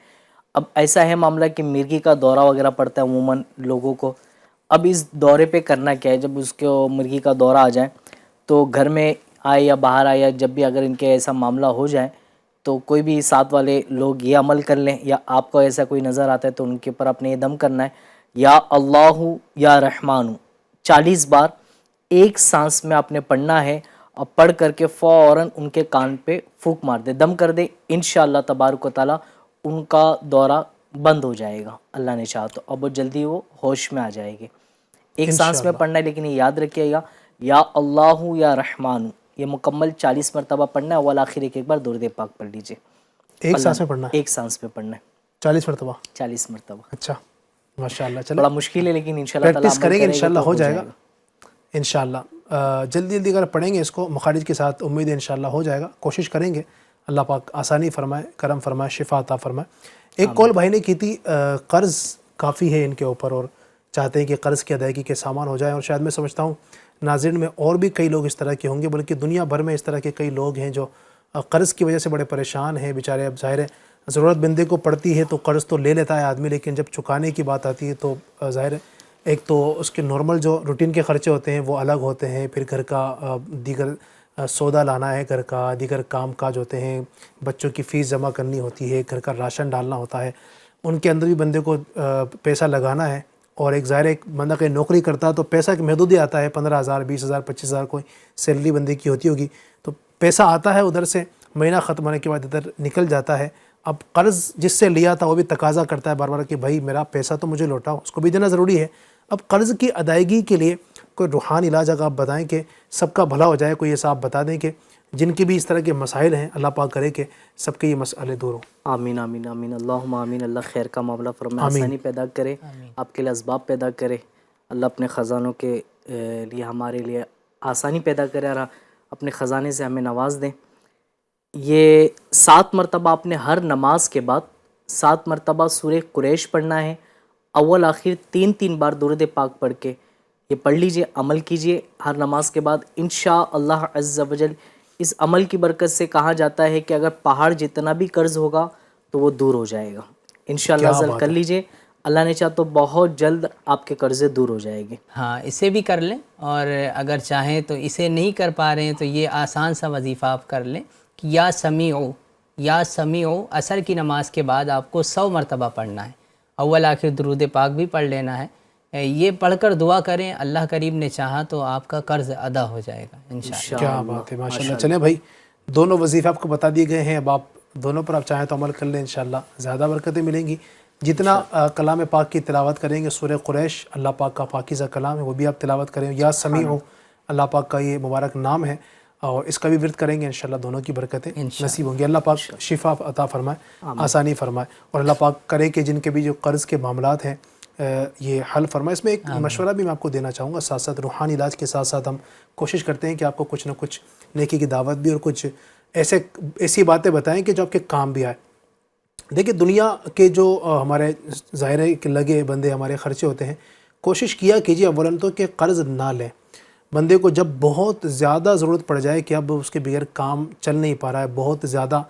اب ایسا ہے معاملہ کہ مرغی کا دورہ وغیرہ پڑتا ہے عموماً لوگوں کو. اب اس دورے پہ کرنا کیا ہے، جب اس کو مرغی کا دورہ آ جائے تو گھر میں آئے یا باہر آئے، یا جب بھی اگر ان کے ایسا معاملہ ہو جائے تو کوئی بھی ساتھ والے لوگ یہ عمل کر لیں، یا آپ کو ایسا کوئی نظر آتا ہے تو ان کے اوپر آپ نے یہ دم کرنا ہے، یا اللہ یا رحمان 40 بار ایک سانس میں آپ نے پڑھنا ہے، اور پڑھ کر کے فوراً ان کے کان پہ پھونک مار دے، دم کر دے. انشاءاللہ تبارک و تعالی ان کا دورہ بند ہو جائے گا اللہ نے چاہا تو، اب وہ جلدی وہ ہوش میں آ جائے گی. ایک سانس میں پڑھنا ہے، لیکن یہ یاد رکھیے گا یا اللہ یا رحمان، یہ مکمل 40 مرتبہ پڑھنا ہے. اول آخر ایک بار درود پاک پڑھ لیجیے. ایک سانس میں پڑھنا ہے؟ ایک سانس میں پڑھنا ہے 40 مرتبہ. 40 مرتبہ. اچھا ماشاء اللہ. چلیں بڑا مشکل ہے لیکن انشاءاللہ تعالیٰ پریکٹس کریں گے انشاءاللہ ہو جائے گا انشاءاللہ. جلدی جلدی اگر پڑھیں گے اس کو مخارج کے ساتھ، امید ہے انشاءاللہ ہو جائے گا. کوشش کریں گے، اللہ پاک آسانی فرمائے، کرم فرمائے، شفا عطا فرمائے. ایک کال بھائی نے کی تھی، قرض کافی ہے ان کے اوپر اور چاہتے ہیں کہ قرض کی ادائیگی کے سامان ہو جائیں، اور شاید میں سمجھتا ہوں ناظرین میں اور بھی کئی لوگ اس طرح کے ہوں گے، بلکہ دنیا بھر میں اس طرح کے کئی لوگ ہیں جو قرض کی وجہ سے بڑے پریشان ہیں بیچارے. اب ظاہر ہے ضرورت بندے کو پڑتی ہے تو قرض تو لے لیتا ہے آدمی، لیکن جب چکانے کی بات آتی ہے تو ظاہر ہے ایک تو اس کے نارمل جو روٹین کے خرچے ہوتے ہیں وہ الگ ہوتے ہیں، پھر گھر کا دیگر سودا لانا ہے، گھر کا دیگر کام کاج ہوتے ہیں، بچوں کی فیس جمع کرنی ہوتی ہے، گھر کا راشن ڈالنا ہوتا ہے، ان کے اندر بھی بندے کو پیسہ لگانا ہے. اور ایک ظاہر ایک بندہ کہیں نوکری کرتا ہے تو پیسہ ایک محدود ہی آتا ہے، 15,000 20,000 25,000 کوئی سیلری بندے کی ہوتی ہوگی، تو پیسہ آتا ہے ادھر سے، مہینہ ختم ہونے کے بعد ادھر نکل جاتا ہے. اب قرض جس سے لیا تھا وہ بھی تقاضا کرتا ہے بار بار کہ بھائی میرا پیسہ تو مجھے لوٹاؤ، اس کو بھی دینا ضروری ہے. اب قرض کی ادائیگی کے لیے کوئی روحانی علاج اگر آپ بتائیں کہ سب کا بھلا ہو جائے، کوئی ایسا آپ بتا دیں کہ جن کے بھی اس طرح کے مسائل ہیں، اللہ پاک کرے کہ سب کے یہ مسئلے دور ہوں. آمین آمین آمین. اللہم آمین. اللہ خیر کا معاملہ فرمائے، آسانی پیدا کرے، آپ کے لیے اسباب پیدا کرے. اللہ اپنے خزانوں کے لیے ہمارے لیے آسانی پیدا کرے اور اپنے خزانے سے ہمیں نواز دیں. یہ 7 مرتبہ آپ نے ہر نماز کے بعد 7 مرتبہ سورہ قریش پڑھنا ہے. اول آخر 3 بار درود پاک پڑھ کے یہ پڑھ لیجئے، عمل کیجئے ہر نماز کے بعد. انشاءاللہ عز وجل اس عمل کی برکت سے کہا جاتا ہے کہ اگر پہاڑ جتنا بھی قرض ہوگا تو وہ دور ہو جائے گا. انشاءاللہ عز وجل کر لیجئے، اللہ نے چاہا تو بہت جلد آپ کے قرضے دور ہو جائے گے. ہاں اسے بھی کر لیں، اور اگر چاہیں تو اسے نہیں کر پا رہے ہیں تو یہ آسان سا وظیفہ آپ کر لیں کہ یا سمیعو عصر کی نماز کے بعد آپ کو 100 مرتبہ پڑھنا ہے. اول آخر درود پاک بھی پڑھ لینا ہے. یہ پڑھ کر دعا کریں، اللہ کریم نے چاہا تو آپ کا قرض ادا ہو جائے گا انشاءاللہ. کیا بات ہے، ماشاءاللہ. چلیں بھائی دونوں وظیفے آپ کو بتا دیے گئے ہیں، اب آپ دونوں پر آپ چاہیں تو عمل کر لیں، انشاءاللہ زیادہ برکتیں ملیں گی. جتنا کلام پاک کی تلاوت کریں گے، سورہ قریش اللہ پاک کا پاکیزہ کلام ہے، وہ بھی آپ تلاوت کریں. یا سمیع اللہ پاک کا یہ مبارک نام ہے، اور اس کا بھی ورد کریں گے، انشاءاللہ دونوں کی برکتیں نصیب ہوں گی. اللہ پاک شفا عطا فرمائے، آسانی فرمائے، اور اللہ پاک کرے کہ جن کے بھی جو قرض کے معاملات ہیں یہ حل فرمائے. اس میں ایک مشورہ بھی میں آپ کو دینا چاہوں گا، ساتھ ساتھ روحانی علاج کے ساتھ ساتھ ہم کوشش کرتے ہیں کہ آپ کو کچھ نہ کچھ نیکی کی دعوت بھی اور کچھ ایسی باتیں بتائیں کہ جو آپ کے کام بھی آئے. دیکھیں دنیا کے جو ہمارے ظاہر ہے کہ لگے بندے ہمارے خرچے ہوتے ہیں، کوشش کیا کیجیے اولاً تو کہ قرض نہ لیں. بندے کو جب بہت زیادہ ضرورت پڑ جائے کہ اب اس کے بغیر کام چل نہیں پا رہا ہے، بہت زیادہ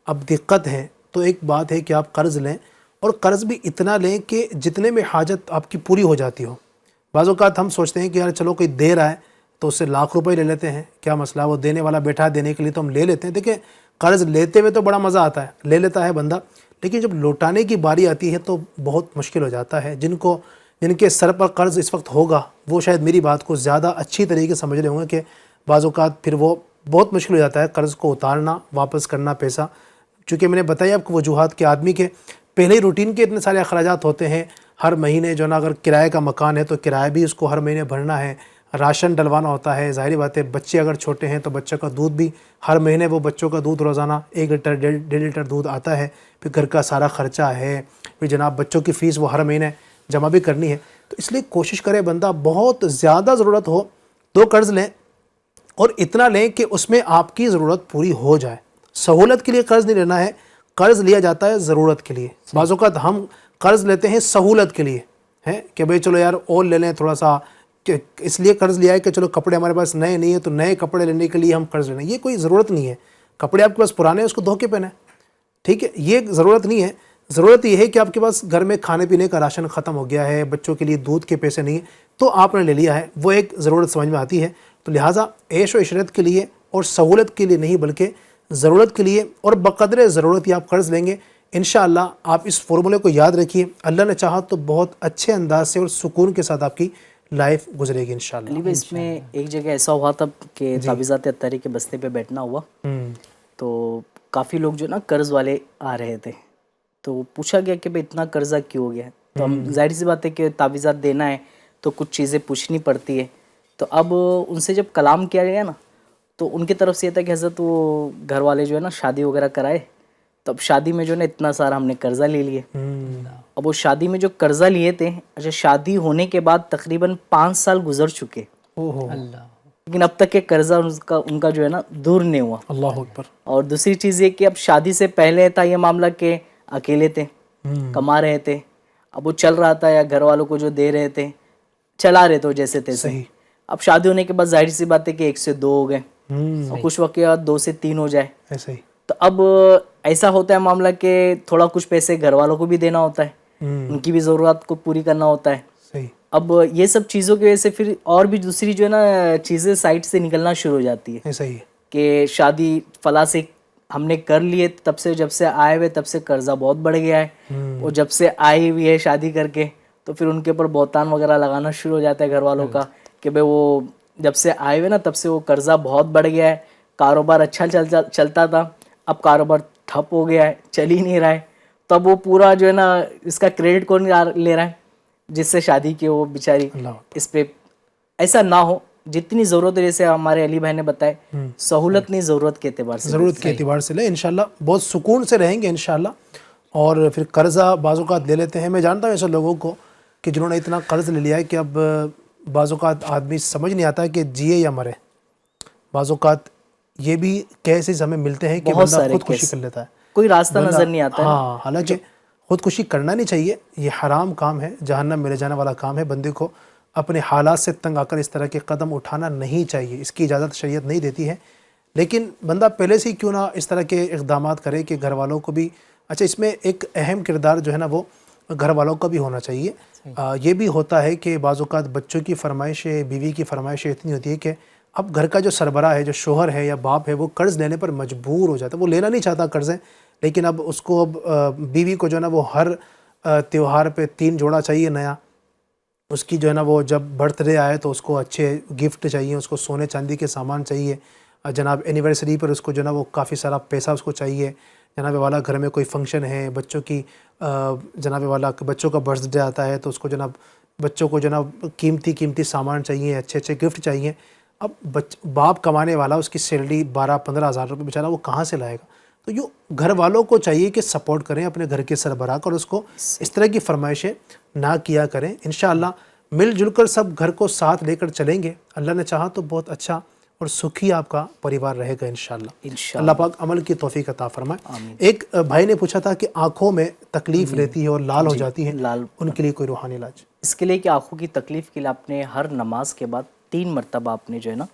اب دقت ہے، تو ایک بات ہے کہ آپ قرض لیں، اور قرض بھی اتنا لیں کہ جتنے میں حاجت آپ کی پوری ہو جاتی ہو. بعض اوقات ہم سوچتے ہیں کہ یار چلو کوئی دے رہا ہے تو اس سے لاکھ روپے لے لیتے ہیں، کیا مسئلہ، وہ دینے والا بیٹھا ہے دینے کے لیے تو ہم لے لیتے ہیں. دیکھیں قرض لیتے ہوئے تو بڑا مزہ آتا ہے، لے لیتا ہے بندہ، لیکن جب لوٹانے کی باری آتی ہے تو بہت مشکل ہو جاتا ہے. جن کے سر پر قرض اس وقت ہوگا وہ شاید میری بات کو زیادہ اچھی طریقے سے سمجھ رہے ہوں گے کہ بعض اوقات پھر وہ بہت مشکل ہو جاتا ہے قرض کو اتارنا، واپس کرنا پیسہ. چونکہ میں نے بتایا آپ کو وجوہات کے آدمی کے پہلے ہی روٹین کے اتنے سارے اخراجات ہوتے ہیں، ہر مہینے جو نا اگر کرائے کا مکان ہے تو کرایہ بھی اس کو ہر مہینے بھرنا ہے، راشن ڈلوانا ہوتا ہے. ظاہری بات ہے بچے اگر چھوٹے ہیں تو بچوں کا دودھ بھی ہر مہینے، وہ بچوں کا دودھ روزانہ 1 لیٹر 1.5 لیٹر دودھ آتا ہے، پھر گھر کا سارا خرچہ ہے، پھر جناب بچوں کی فیس وہ ہر مہینے جمع بھی کرنی ہے. تو اس لیے کوشش کرے بندہ بہت زیادہ ضرورت ہو تو قرض لیں، اور اتنا لیں کہ اس میں آپ کی ضرورت پوری ہو جائے. سہولت کے لیے قرض نہیں لینا ہے، قرض لیا جاتا ہے ضرورت کے لیے. بعض اوقات ہم قرض لیتے ہیں سہولت کے لیے، ہیں کہ بھئی چلو یار اور لے لیں تھوڑا سا، کہ اس لیے قرض لیا ہے کہ چلو کپڑے ہمارے پاس نئے نہیں ہیں تو نئے کپڑے لینے کے لیے ہم قرض لیں. یہ کوئی ضرورت نہیں ہے. کپڑے آپ کے پاس پرانے ہیں اس کو دھو کے پہنیں، ٹھیک ہے، یہ ضرورت نہیں ہے. ضرورت یہ ہے کہ آپ کے پاس گھر میں کھانے پینے کا راشن ختم ہو گیا ہے، بچوں کے لیے دودھ کے پیسے نہیں ہیں تو آپ نے لے لیا ہے، وہ ایک ضرورت سمجھ میں آتی ہے. تو لہٰذا عیش و عشرت کے لیے اور سہولت کے لیے نہیں بلکہ ضرورت کے لیے اور بقدر ضرورت ہی آپ قرض لیں گے. انشاءاللہ آپ اس فارمولے کو یاد رکھیے، اللہ نے چاہا تو بہت اچھے انداز سے اور سکون کے ساتھ آپ کی لائف گزرے گی انشاءاللہ. علی بھائی اس میں ایک جگہ ایسا ہوا تھا کہ تعویذات اتاری کے بستے پہ بیٹھنا ہوا، تو کافی لوگ جو نا قرض والے آ رہے تھے، تو پوچھا گیا کہ بھائی اتنا قرضہ کیوں ہو گیا ہے. تو ہم ظاہر سی بات ہے کہ تعویذات دینا ہے تو کچھ چیزیں پوچھنی پڑتی ہے. تو اب ان سے جب کلام کیا گیا نا تو ان کی طرف سے یہ تھا کہ حضرت وہ گھر والے جو ہے نا شادی وغیرہ کرائے، تو اب شادی میں جو ہے نا اتنا سارا ہم نے قرضہ لے لیے. اب وہ شادی میں جو قرضہ لیے تھے، اچھا شادی ہونے کے بعد تقریباً 5 سال گزر چکے، لیکن اب تک یہ قرضہ ان کا جو ہے نا دور نہیں ہوا. اللہ اکبر. اور دوسری چیز یہ کہ اب شادی سے پہلے تھا یہ معاملہ کہ اکیلے تھے، کما رہے تھے، اب وہ چل رہا تھا یا گھر والوں کو جو دے رہے تھے چلا رہے تھے جیسے تیسے. اب شادی ہونے کے بعد ظاہر سی بات ہے کہ 1 سے 2 ہو گئے اور کچھ وقت کے بعد 2 سے 3 ہو جائے. تو اب ایسا ہوتا ہے معاملہ کہ تھوڑا کچھ پیسے گھر والوں کو بھی دینا ہوتا ہے، ان کی بھی ضرورت کو پوری کرنا ہوتا ہے. اب یہ سب چیزوں کی وجہ سے پھر اور بھی دوسری جو ہے نا چیزیں سائڈ سے نکلنا شروع ہو جاتی ہے کہ شادی فلاں سے ہم نے کر لیے، تب سے جب سے آئے ہوئے تب سے قرضہ بہت بڑھ گیا ہے، وہ جب سے آئی ہوئی ہے شادی کر کے تو پھر ان کے اوپر بہتان وغیرہ لگانا شروع ہو جاتا ہے گھر والوں کا کہ بھائی وہ جب سے آئے ہوئے نا تب سے وہ قرضہ بہت بڑھ گیا ہے، کاروبار اچھا چلتا تھا، اب کاروبار ٹھپ ہو گیا ہے، چل ہی نہیں رہا ہے. تو اب وہ پورا جو ہے نا اس کا کریڈٹ کون لے رہا ہے جس سے شادی کی وہ بیچاری. اس پہ ایسا نہ ہو، جتنی ضرورت ہے جیسے ہمارے علی بھائی نے بتائے سہولت نہیں ضرورت کے اعتبار سے، ضرورت کے اعتبار سے لیں انشاءاللہ، بہت سکون سے رہیں گے انشاءاللہ. اور پھر قرضہ بعض اوقات لے لیتے ہیں. میں جانتا ہوں ایسے لوگوں کو کہ جنہوں نے اتنا قرض لے لیا ہے کہ اب بعض اوقات آدمی سمجھ نہیں آتا کہ جیے یا مرے. بعض اوقات یہ بھی کیسز ہمیں ملتے ہیں کہ بندہ خودکشی کر لیتا ہے، کوئی راستہ نظر نہیں آتا ہے. ہاں، حالانکہ خودکشی کرنا نہیں چاہیے، یہ حرام کام ہے، جہنم میں لے جانے والا کام ہے. بندے کو اپنے حالات سے تنگ آ کر اس طرح کے قدم اٹھانا نہیں چاہیے، اس کی اجازت شریعت نہیں دیتی ہے. لیکن بندہ پہلے سے ہی کیوں نہ اس طرح کے اقدامات کرے کہ گھر والوں کو بھی، اچھا اس میں ایک اہم کردار جو ہے نا وہ گھر والوں کا بھی ہونا چاہیے. یہ بھی ہوتا ہے کہ بعض اوقات بچوں کی فرمائشیں، بیوی کی فرمائشیں اتنی ہوتی ہے کہ اب گھر کا جو سربراہ ہے، جو شوہر ہے یا باپ ہے، وہ قرض لینے پر مجبور ہو جاتا ہے. وہ لینا نہیں چاہتا قرضیں، لیکن اب اس کو بیوی کو جو ہے نا وہ ہر تیوہار پہ 3 جوڑا چاہیے نیا. اس کی جو ہے نا وہ جب برتھ ڈے آئے تو اس کو اچھے گفٹ چاہیے، اس کو سونے چاندی کے سامان چاہیے. جناب اینیورسری پر اس کو جو ہے نا وہ کافی سارا پیسہ اس کو چاہیے. جناب والا گھر میں کوئی فنکشن ہے، بچوں کی جناب والا بچوں کا برتھ ڈے آتا ہے تو اس کو جناب بچوں کو جناب قیمتی سامان چاہیے، اچھے گفٹ چاہیے. اب باپ کمانے والا، اس کی سیلری 12-15 ہزار روپے بیچارہ وہ کہاں سے لائے گا؟ تو یہ گھر والوں کو چاہیے کہ سپورٹ کریں اپنے گھر کے سربراہ کو اور اس کو اس طرح کی فرمائشیں نہ کیا کریں. انشاءاللہ مل جل کر سب گھر کو ساتھ لے کر چلیں گے، اللہ نے چاہا تو بہت اچھا اور سکھی آپ کا پریوار رہے گا انشاءاللہ. اللہ پاک عمل کی توفیق عطا فرمائے. ایک بھائی نے پوچھا تھا کہ آنکھوں میں تکلیف رہتی ہے اور لال ہو جاتی ہے، ان کے لیے کوئی روحانی علاج؟ اس کے لیے کہ آنکھوں کی تکلیف کے لیے آپ نے ہر نماز کے بعد 3 مرتبہ آپ نے جو ہے نا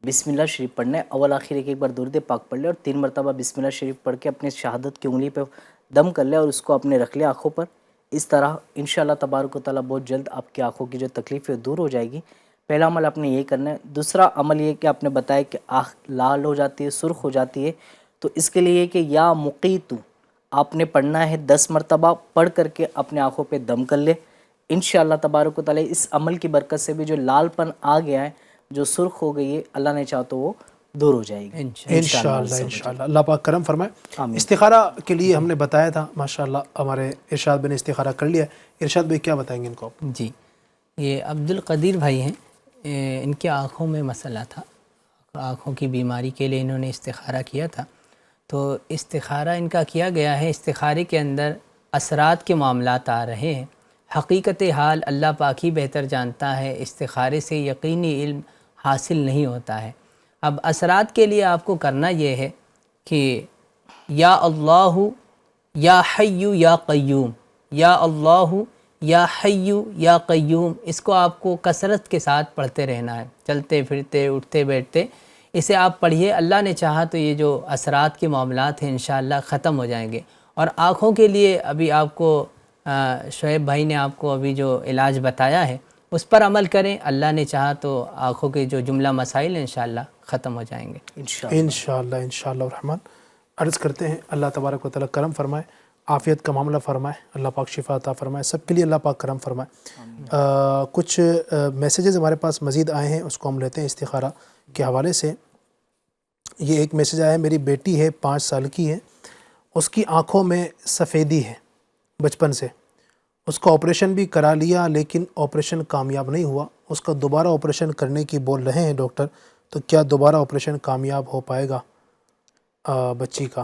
بسم اللہ شریف پڑھنا ہے. اول آخر ایک بار درود پاک پڑھ لے اور 3 مرتبہ بسم اللہ شریف پڑھ کے اپنے شہادت کی انگلی پہ دم کر لے اور اس کو اپنے رکھ لے آنکھوں پر. اس طرح انشاءاللہ تبارک و تعالیٰ بہت جلد آپ کی آنکھوں کی جو تکلیف ہے دور ہو جائے گی. پہلا عمل آپ نے یہ کرنا ہے. دوسرا عمل یہ کہ آپ نے بتایا کہ آنکھ لال ہو جاتی ہے، سرخ ہو جاتی ہے، تو اس کے لیے یہ کہ یا مقیتو آپ نے پڑھنا ہے 10 مرتبہ، پڑھ کر کے اپنے آنکھوں پہ دم کر لے. انشاءاللہ تبارک و تعالیٰ اس عمل کی برکت سے بھی جو لال پن آ گیا ہے، جو سرخ ہو گئی ہے، اللہ نے چاہا تو وہ دور ہو جائے گی انشاءاللہ. اللہ پاک کرم فرمائے. استخارہ کے لیے ہم نے بتایا تھا، ماشاءاللہ ہمارے ارشاد بھائی نے استخارہ کر لیا. ارشاد بھائی کیا بتائیں گے ان کو؟ جی، یہ عبد القدیر بھائی ہیں، ان کے آنکھوں میں مسئلہ تھا، آنکھوں کی بیماری کے لیے انہوں نے استخارہ کیا تھا. تو استخارہ ان کا کیا گیا ہے، استخارے کے اندر اثرات کے معاملات آ رہے ہیں. حقیقت حال اللہ پاک ہی بہتر جانتا ہے، استخارے سے یقینی علم حاصل نہیں ہوتا ہے. اب اثرات کے لیے آپ کو کرنا یہ ہے کہ یا اللہ یا حی یا قیوم، یا اللہ یا حی یا قیوم، اس کو آپ کو کثرت کے ساتھ پڑھتے رہنا ہے، چلتے پھرتے اٹھتے بیٹھتے اسے آپ پڑھیے. اللہ نے چاہا تو یہ جو اثرات کے معاملات ہیں انشاءاللہ ختم ہو جائیں گے. اور آنکھوں کے لیے ابھی آپ کو شعیب بھائی نے آپ کو ابھی جو علاج بتایا ہے اس پر عمل کریں. اللہ نے چاہا تو آنکھوں کے جو جملہ مسائل ہیں انشاءاللہ ختم ہو جائیں گے انشاءاللہ الرحمن. عرض کرتے ہیں اللہ تبارک و تعالیٰ کرم فرمائے، عافیت کا معاملہ فرمائے، اللہ پاک شفا عطا فرمائے، سب کے لیے اللہ پاک کرم فرمائے. کچھ میسیجز ہمارے پاس مزید آئے ہیں، اس کو ہم لیتے ہیں استخارہ کے حوالے سے. یہ ایک میسیج آیا ہے، میری بیٹی ہے 5 سال کی ہے اس کی آنکھوں میں سفیدی ہے بچپن سے، اس کا آپریشن بھی کرا لیا لیکن آپریشن کامیاب نہیں ہوا، اس کا دوبارہ آپریشن کرنے کی بول رہے ہیں ڈاکٹر، تو کیا دوبارہ آپریشن کامیاب ہو پائے گا بچی کا؟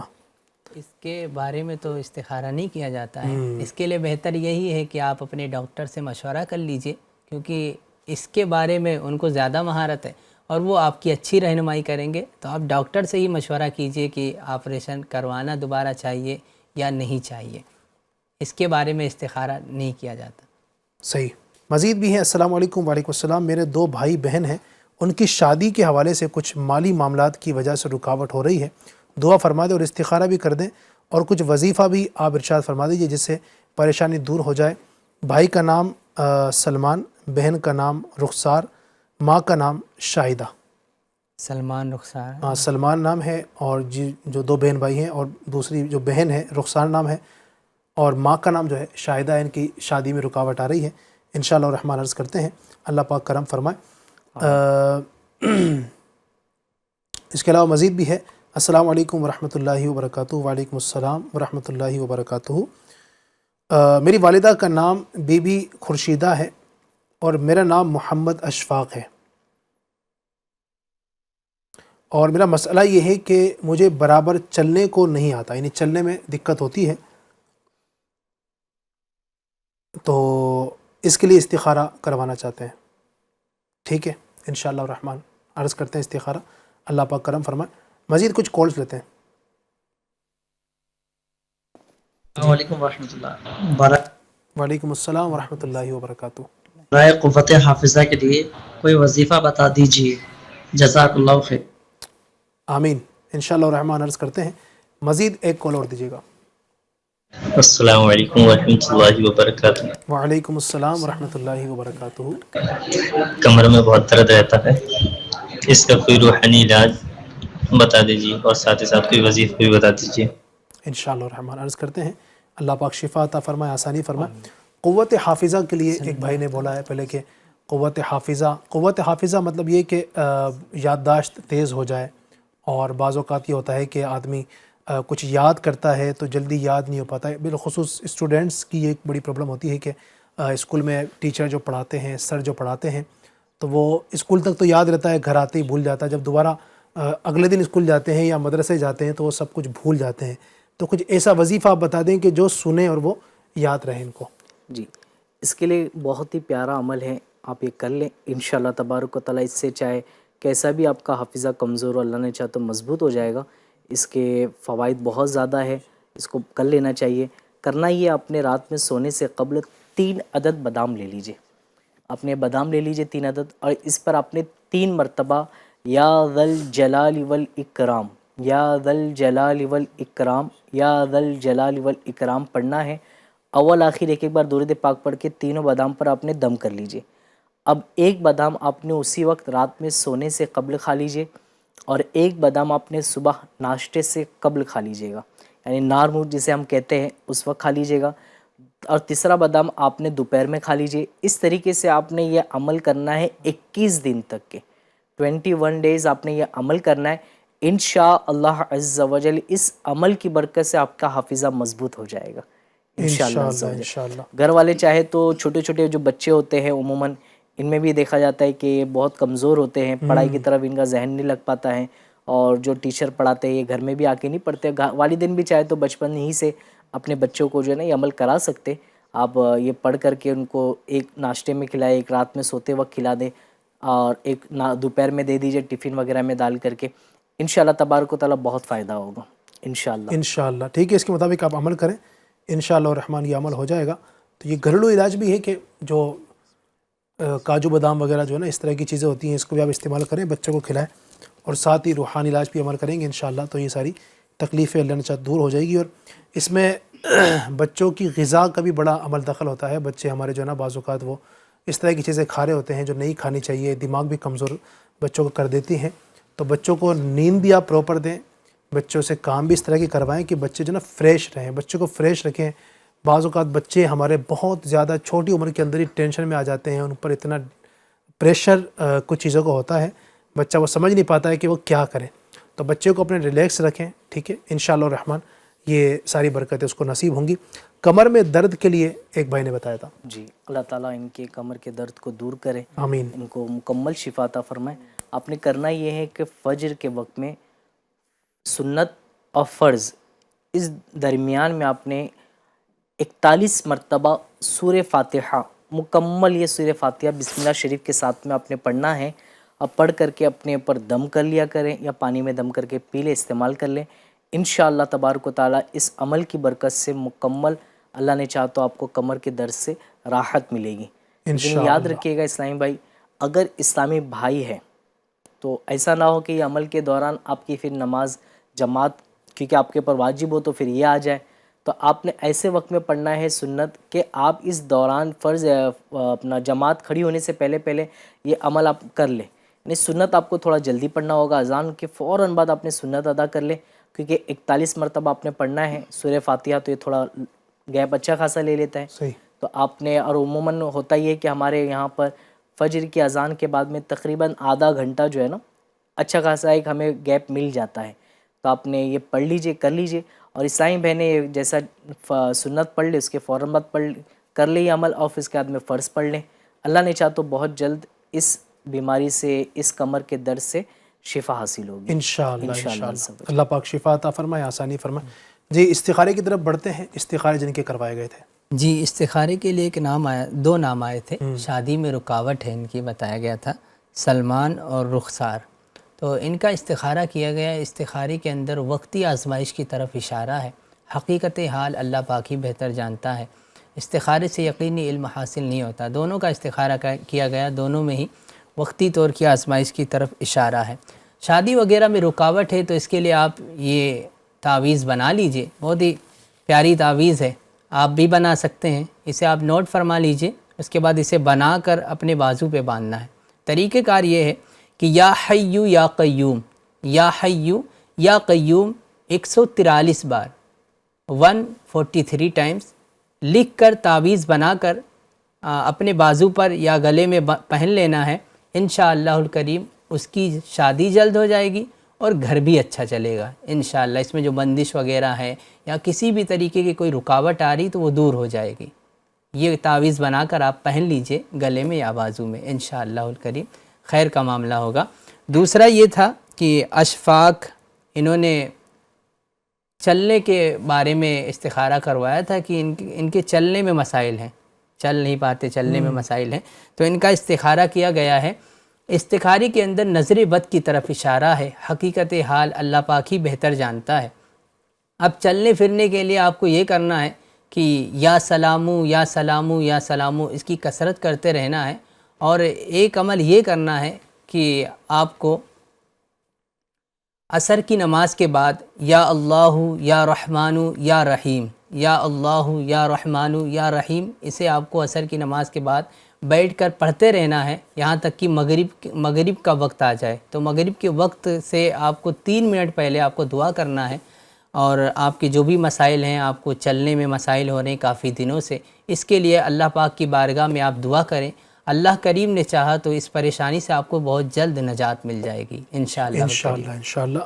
اس کے بارے میں تو استخارہ نہیں کیا جاتا ہے، اس کے لیے بہتر یہی ہے کہ آپ اپنے ڈاکٹر سے مشورہ کر لیجئے، کیونکہ اس کے بارے میں ان کو زیادہ مہارت ہے اور وہ آپ کی اچھی رہنمائی کریں گے. تو آپ ڈاکٹر سے ہی مشورہ کیجئے کہ آپریشن کروانا دوبارہ چاہیے یا نہیں چاہیے، اس کے بارے میں استخارہ نہیں کیا جاتا. صحیح. مزید بھی ہے. السلام علیکم. وعلیکم السلام. میرے 2 بھائی بہن ہیں، ان کی شادی کے حوالے سے کچھ مالی معاملات کی وجہ سے رکاوٹ ہو رہی ہے، دعا فرما دیں اور استخارہ بھی کر دیں، اور کچھ وظیفہ بھی آپ ارشاد فرما دیجیے جس سے پریشانی دور ہو جائے. بھائی کا نام سلمان، بہن کا نام رخسار، ماں کا نام شاہدہ. سلمان رخسار. ہاں سلمان نام ہے، اور جو 2 بہن بھائی ہیں اور دوسری جو بہن ہے رخسار نام ہے، اور ماں کا نام جو ہے شاہدہ ہے. ان کی شادی میں رکاوٹ آ رہی ہے. انشاءاللہ الرحمن عرض کرتے ہیں اللہ پاک کرم فرمائے. اس کے علاوہ مزید بھی ہے. السلام علیکم ورحمۃ اللہ وبرکاتہ. وعلیکم السلام ورحمۃ اللہ وبرکاتہ. میری والدہ کا نام بی بی خورشیدہ ہے اور میرا نام محمد اشفاق ہے، اور میرا مسئلہ یہ ہے کہ مجھے برابر چلنے کو نہیں آتا، یعنی چلنے میں دقت ہوتی ہے، تو اس کے لیے استخارہ کروانا چاہتے ہیں. ٹھیک ہے انشاءاللہ الرحمن عرض کرتے ہیں استخارہ، اللہ پاک کرم فرمائے. مزید کچھ کالز لیتے ہیں. السلام علیکم ورحمۃ اللہ. وعلیکم السلام ورحمۃ اللہ وبرکاتہ. برائے قوت حافظہ کے لیے کوئی وظیفہ بتا دیجیے، جزاک اللہ خیر. آمین. انشاءاللہ الرحمن عرض کرتے ہیں. مزید ایک کال اور دیجیے گا. السلام علیکم ورحمۃ اللہ وبرکاتہ. وعلیکم السلام ورحمۃ اللہ وبرکاتہ. کمر میں بہت درد رہتا ہے، اس کا کوئی روحانی علاج بتا دیجیے، اور ساتھ ہی ساتھ کوئی وظیفہ بھی بتا دیجیے. انشاءاللہ الرحمن عرض کرتے ہیں اللہ پاک شفا عطا فرمائے، آسانی فرمائے. قوت حافظہ کے لیے ایک بھائی نے بولا ہے پہلے کہ قوت حافظہ مطلب یہ کہ یادداشت تیز ہو جائے، اور بعض اوقات یہ ہوتا ہے کہ آدمی کچھ یاد کرتا ہے تو جلدی یاد نہیں ہو پاتا ہے. بالخصوص اسٹوڈنٹس کی ایک بڑی پرابلم ہوتی ہے کہ اسکول میں ٹیچر جو پڑھاتے ہیں، سر جو پڑھاتے ہیں، تو وہ اسکول تک تو یاد رہتا ہے، گھر آتے ہی بھول جاتا ہے. جب دوبارہ اگلے دن اسکول جاتے ہیں یا مدرسے جاتے ہیں تو وہ سب کچھ بھول جاتے ہیں. تو کچھ ایسا وظیفہ آپ بتا دیں کہ جو سنیں اور وہ یاد رہے ان کو. جی اس کے لیے بہت ہی پیارا عمل ہے، آپ یہ کر لیں انشاءاللہ تبارک و تعالیٰ. اس سے چاہے کیسا بھی آپ کا حافظہ کمزور ہو، اللہ نے چاہا تو مضبوط ہو جائے گا. اس کے فوائد بہت زیادہ ہے، اس کو کر لینا چاہیے. کرنا یہ اپنے رات میں سونے سے قبل 3 عدد بادام لے لیجئے. اپنے بادام لے لیجئے 3 عدد، اور اس پر آپ نے 3 مرتبہ یا ذا الجلال والاکرام، یا ذا الجلال والاکرام، یا ذا الجلال والاکرام پڑھنا ہے. اول آخر ایک بار درود پاک پڑھ کے تینوں بادام پر آپ نے دم کر لیجئے. اب ایک بادام آپ نے اسی وقت رات میں سونے سے قبل کھا لیجئے، اور ایک بادام آپ نے صبح ناشتے سے قبل کھا لیجئے گا، یعنی نار منہ جسے ہم کہتے ہیں اس وقت کھا لیجئے گا. اور تیسرا بادام آپ نے دوپہر میں کھا لیجئے. اس طریقے سے آپ نے یہ عمل کرنا ہے 21 دن تک کے 21 ڈیز آپ نے یہ عمل کرنا ہے. انشاءاللہ عز و جل اس عمل کی برکت سے آپ کا حافظہ مضبوط ہو جائے گا انشاءاللہ. گھر والے چاہے تو چھوٹے چھوٹے جو بچے ہوتے ہیں عموماً ان میں بھی دیکھا جاتا ہے کہ بہت کمزور ہوتے ہیں، پڑھائی کی طرف ان کا ذہن نہیں لگ پاتا ہے، اور جو ٹیچر پڑھاتے ہیں یہ گھر میں بھی آ کے نہیں پڑھتے. والدین بھی چاہے تو بچپن ہی سے اپنے بچوں کو جو ہے نا یہ عمل کرا سکتے. آپ یہ پڑھ کر کے ان کو ایک ناشتے میں کھلائے، ایک رات میں سوتے وقت کھلا دیں، اور ایک دوپہر میں دے دیجئے ٹفن وغیرہ میں ڈال کر کے. انشاءاللہ تبارک و تعالیٰ بہت فائدہ ہوگا انشاءاللہ. ٹھیک ہے، اس کے مطابق آپ عمل کریں انشاءاللہ الرحمن، یہ عمل ہو جائے گا. تو یہ گھریلو علاج بھی ہے کہ جو کاجو بادام وغیرہ جو ہے نا اس طرح کی چیزیں ہوتی ہیں، اس کو بھی آپ استعمال کریں، بچوں کو کھلائیں، اور ساتھ ہی روحانی علاج بھی عمل کریں گے انشاءاللہ. تو یہ ساری تکلیفیں اللہ نے چاہا دور ہو جائے گی. اور اس میں بچوں کی غذا کا بھی بڑا عمل دخل ہوتا ہے. بچے ہمارے جو ہے نا بعض اوقات وہ اس طرح کی چیزیں کھا رہے ہوتے ہیں جو نہیں کھانی چاہیے، دماغ بھی کمزور بچوں کو کر دیتی ہیں. تو بچوں کو نیند بھی آپ پراپر دیں، بچوں سے کام بھی اس طرح کی کروائیں کہ بچے جو نا فریش رہیں، بچوں کو فریش رکھیں. بعض اوقات بچے ہمارے بہت زیادہ چھوٹی عمر کے اندر ہی ٹینشن میں آ جاتے ہیں، ان پر اتنا پریشر کچھ چیزوں کو ہوتا ہے، بچہ وہ سمجھ نہیں پاتا ہے کہ وہ کیا کرے. تو بچے کو اپنے ریلیکس رکھیں. ٹھیک ہے انشاءاللہ الرحمن. یہ ساری برکتیں اس کو نصیب ہوں گی۔ کمر میں درد کے لیے ایک بھائی نے بتایا تھا، جی اللہ تعالیٰ ان کے کمر کے درد کو دور کرے، آمین۔ ان کو مکمل شفا عطا فرمائے۔ آپ نے کرنا یہ ہے کہ فجر کے وقت میں سنت اور فرض اس درمیان میں آپ نے 41 مرتبہ سورہ فاتحہ مکمل، یہ سورہ فاتحہ بسم اللہ شریف کے ساتھ میں آپ نے پڑھنا ہے۔ اب پڑھ کر کے اپنے اوپر دم کر لیا کریں یا پانی میں دم کر کے پی لیں، استعمال کر لیں۔ انشاءاللہ تبارک و تعالیٰ اس عمل کی برکت سے مکمل اللہ نے چاہا تو آپ کو کمر کے درد سے راحت ملے گی۔ لیکن یاد رکھیے گا اسلامی بھائی، اگر اسلامی بھائی ہے تو ایسا نہ ہو کہ یہ عمل کے دوران آپ کی پھر نماز جماعت کیونکہ آپ کے اوپر واجب ہو تو پھر یہ آ جائے، تو آپ نے ایسے وقت میں پڑھنا ہے سنت کہ آپ اس دوران فرض اپنا جماعت کھڑی ہونے سے پہلے یہ عمل آپ کر لیں۔ یعنی سنت آپ کو تھوڑا جلدی پڑھنا ہوگا، اذان کے فوراً بعد آپ نے سنت ادا کر لیں، کیونکہ 41 مرتبہ آپ نے پڑھنا ہے سورہ فاتحہ، تو یہ تھوڑا گیپ اچھا خاصا لے لیتا ہے۔ صحیح۔ تو آپ نے، اور عموماً ہوتا یہ ہے کہ ہمارے یہاں پر فجر کی اذان کے بعد میں تقریباً آدھا گھنٹہ جو ہے نا اچھا خاصا ایک ہمیں گیپ مل جاتا ہے، تو آپ نے یہ پڑھ لیجئے، کر لیجئے۔ اور اسلامی بہنیں جیسا سنت پڑھ لے اس کے فوراً بعد کر لے یہ عمل، اور پھر اس کے بعد میں فرض پڑھ لیں۔ اللہ نے چاہا تو بہت جلد اس بیماری سے، اس کمر کے درد سے شفا حاصل ہوگی انشاءاللہ۔ اللہ پاک شفا عطا فرمائے، آسانی فرمائے۔ جی استخارے کی طرف بڑھتے ہیں، استخارے جن کے کروائے گئے تھے۔ جی استخارے کے لیے ایک نام آیا، 2 نام آئے تھے، شادی میں رکاوٹ ہے ان کی، بتایا گیا تھا سلمان اور رخسار۔ تو ان کا استخارہ کیا گیا۔ استخارے کے اندر وقتی آزمائش کی طرف اشارہ ہے، حقیقت حال اللہ پاک ہی بہتر جانتا ہے۔ استخارے سے یقینی علم حاصل نہیں ہوتا، دونوں کا استخارہ کیا گیا، دونوں میں ہی وقتی طور کی آزمائش کی طرف اشارہ ہے۔ شادی وغیرہ میں رکاوٹ ہے تو اس کے لیے آپ یہ تعویذ بنا لیجئے، بہت ہی پیاری تعویذ ہے، آپ بھی بنا سکتے ہیں۔ اسے آپ نوٹ فرما لیجئے، اس کے بعد اسے بنا کر اپنے بازو پہ باندھنا ہے۔ طریقہ کار یہ ہے کہ یا حیو یا قیوم، یا حیو یا قیوم 143 بار 143 ٹائمز لکھ کر تعویذ بنا کر اپنے بازو پر یا گلے میں پہن لینا ہے۔ انشاءاللہ الکریم اس کی شادی جلد ہو جائے گی اور گھر بھی اچھا چلے گا انشاءاللہ۔ اس میں جو بندش وغیرہ ہے یا کسی بھی طریقے کی کوئی رکاوٹ آ رہی تو وہ دور ہو جائے گی۔ یہ تعویذ بنا کر آپ پہن لیجئے گلے میں یا بازو میں، انشاءاللہ الکریم خیر کا معاملہ ہوگا۔ دوسرا یہ تھا کہ اشفاق، انہوں نے چلنے کے بارے میں استخارہ کروایا تھا کہ ان کے چلنے میں مسائل ہیں، چل نہیں پاتے، چلنے میں مسائل ہیں، تو ان کا استخارہ کیا گیا ہے۔ استخارے کے اندر نظر بد کی طرف اشارہ ہے، حقیقت حال اللہ پاک ہی بہتر جانتا ہے۔ اب چلنے پھرنے کے لیے آپ کو یہ کرنا ہے کہ یا سلامو یا سلامو یا سلامو اس کی کثرت کرتے رہنا ہے، اور ایک عمل یہ کرنا ہے کہ آپ کو عصر کی نماز کے بعد یا اللہ یا رحمان یا رحیم، یا اللہ یا رحمان یا رحیم، اسے آپ کو عصر کی نماز کے بعد بیٹھ کر پڑھتے رہنا ہے یہاں تک کہ مغرب کا وقت آ جائے۔ تو مغرب کے وقت سے آپ کو 3 منٹ پہلے آپ کو دعا کرنا ہے، اور آپ کے جو بھی مسائل ہیں، آپ کو چلنے میں مسائل ہو رہے ہیں کافی دنوں سے، اس کے لیے اللہ پاک کی بارگاہ میں آپ دعا کریں۔ اللہ کریم نے چاہا تو اس پریشانی سے آپ کو بہت جلد نجات مل جائے گی انشاءاللہ۔ انشاءاللہ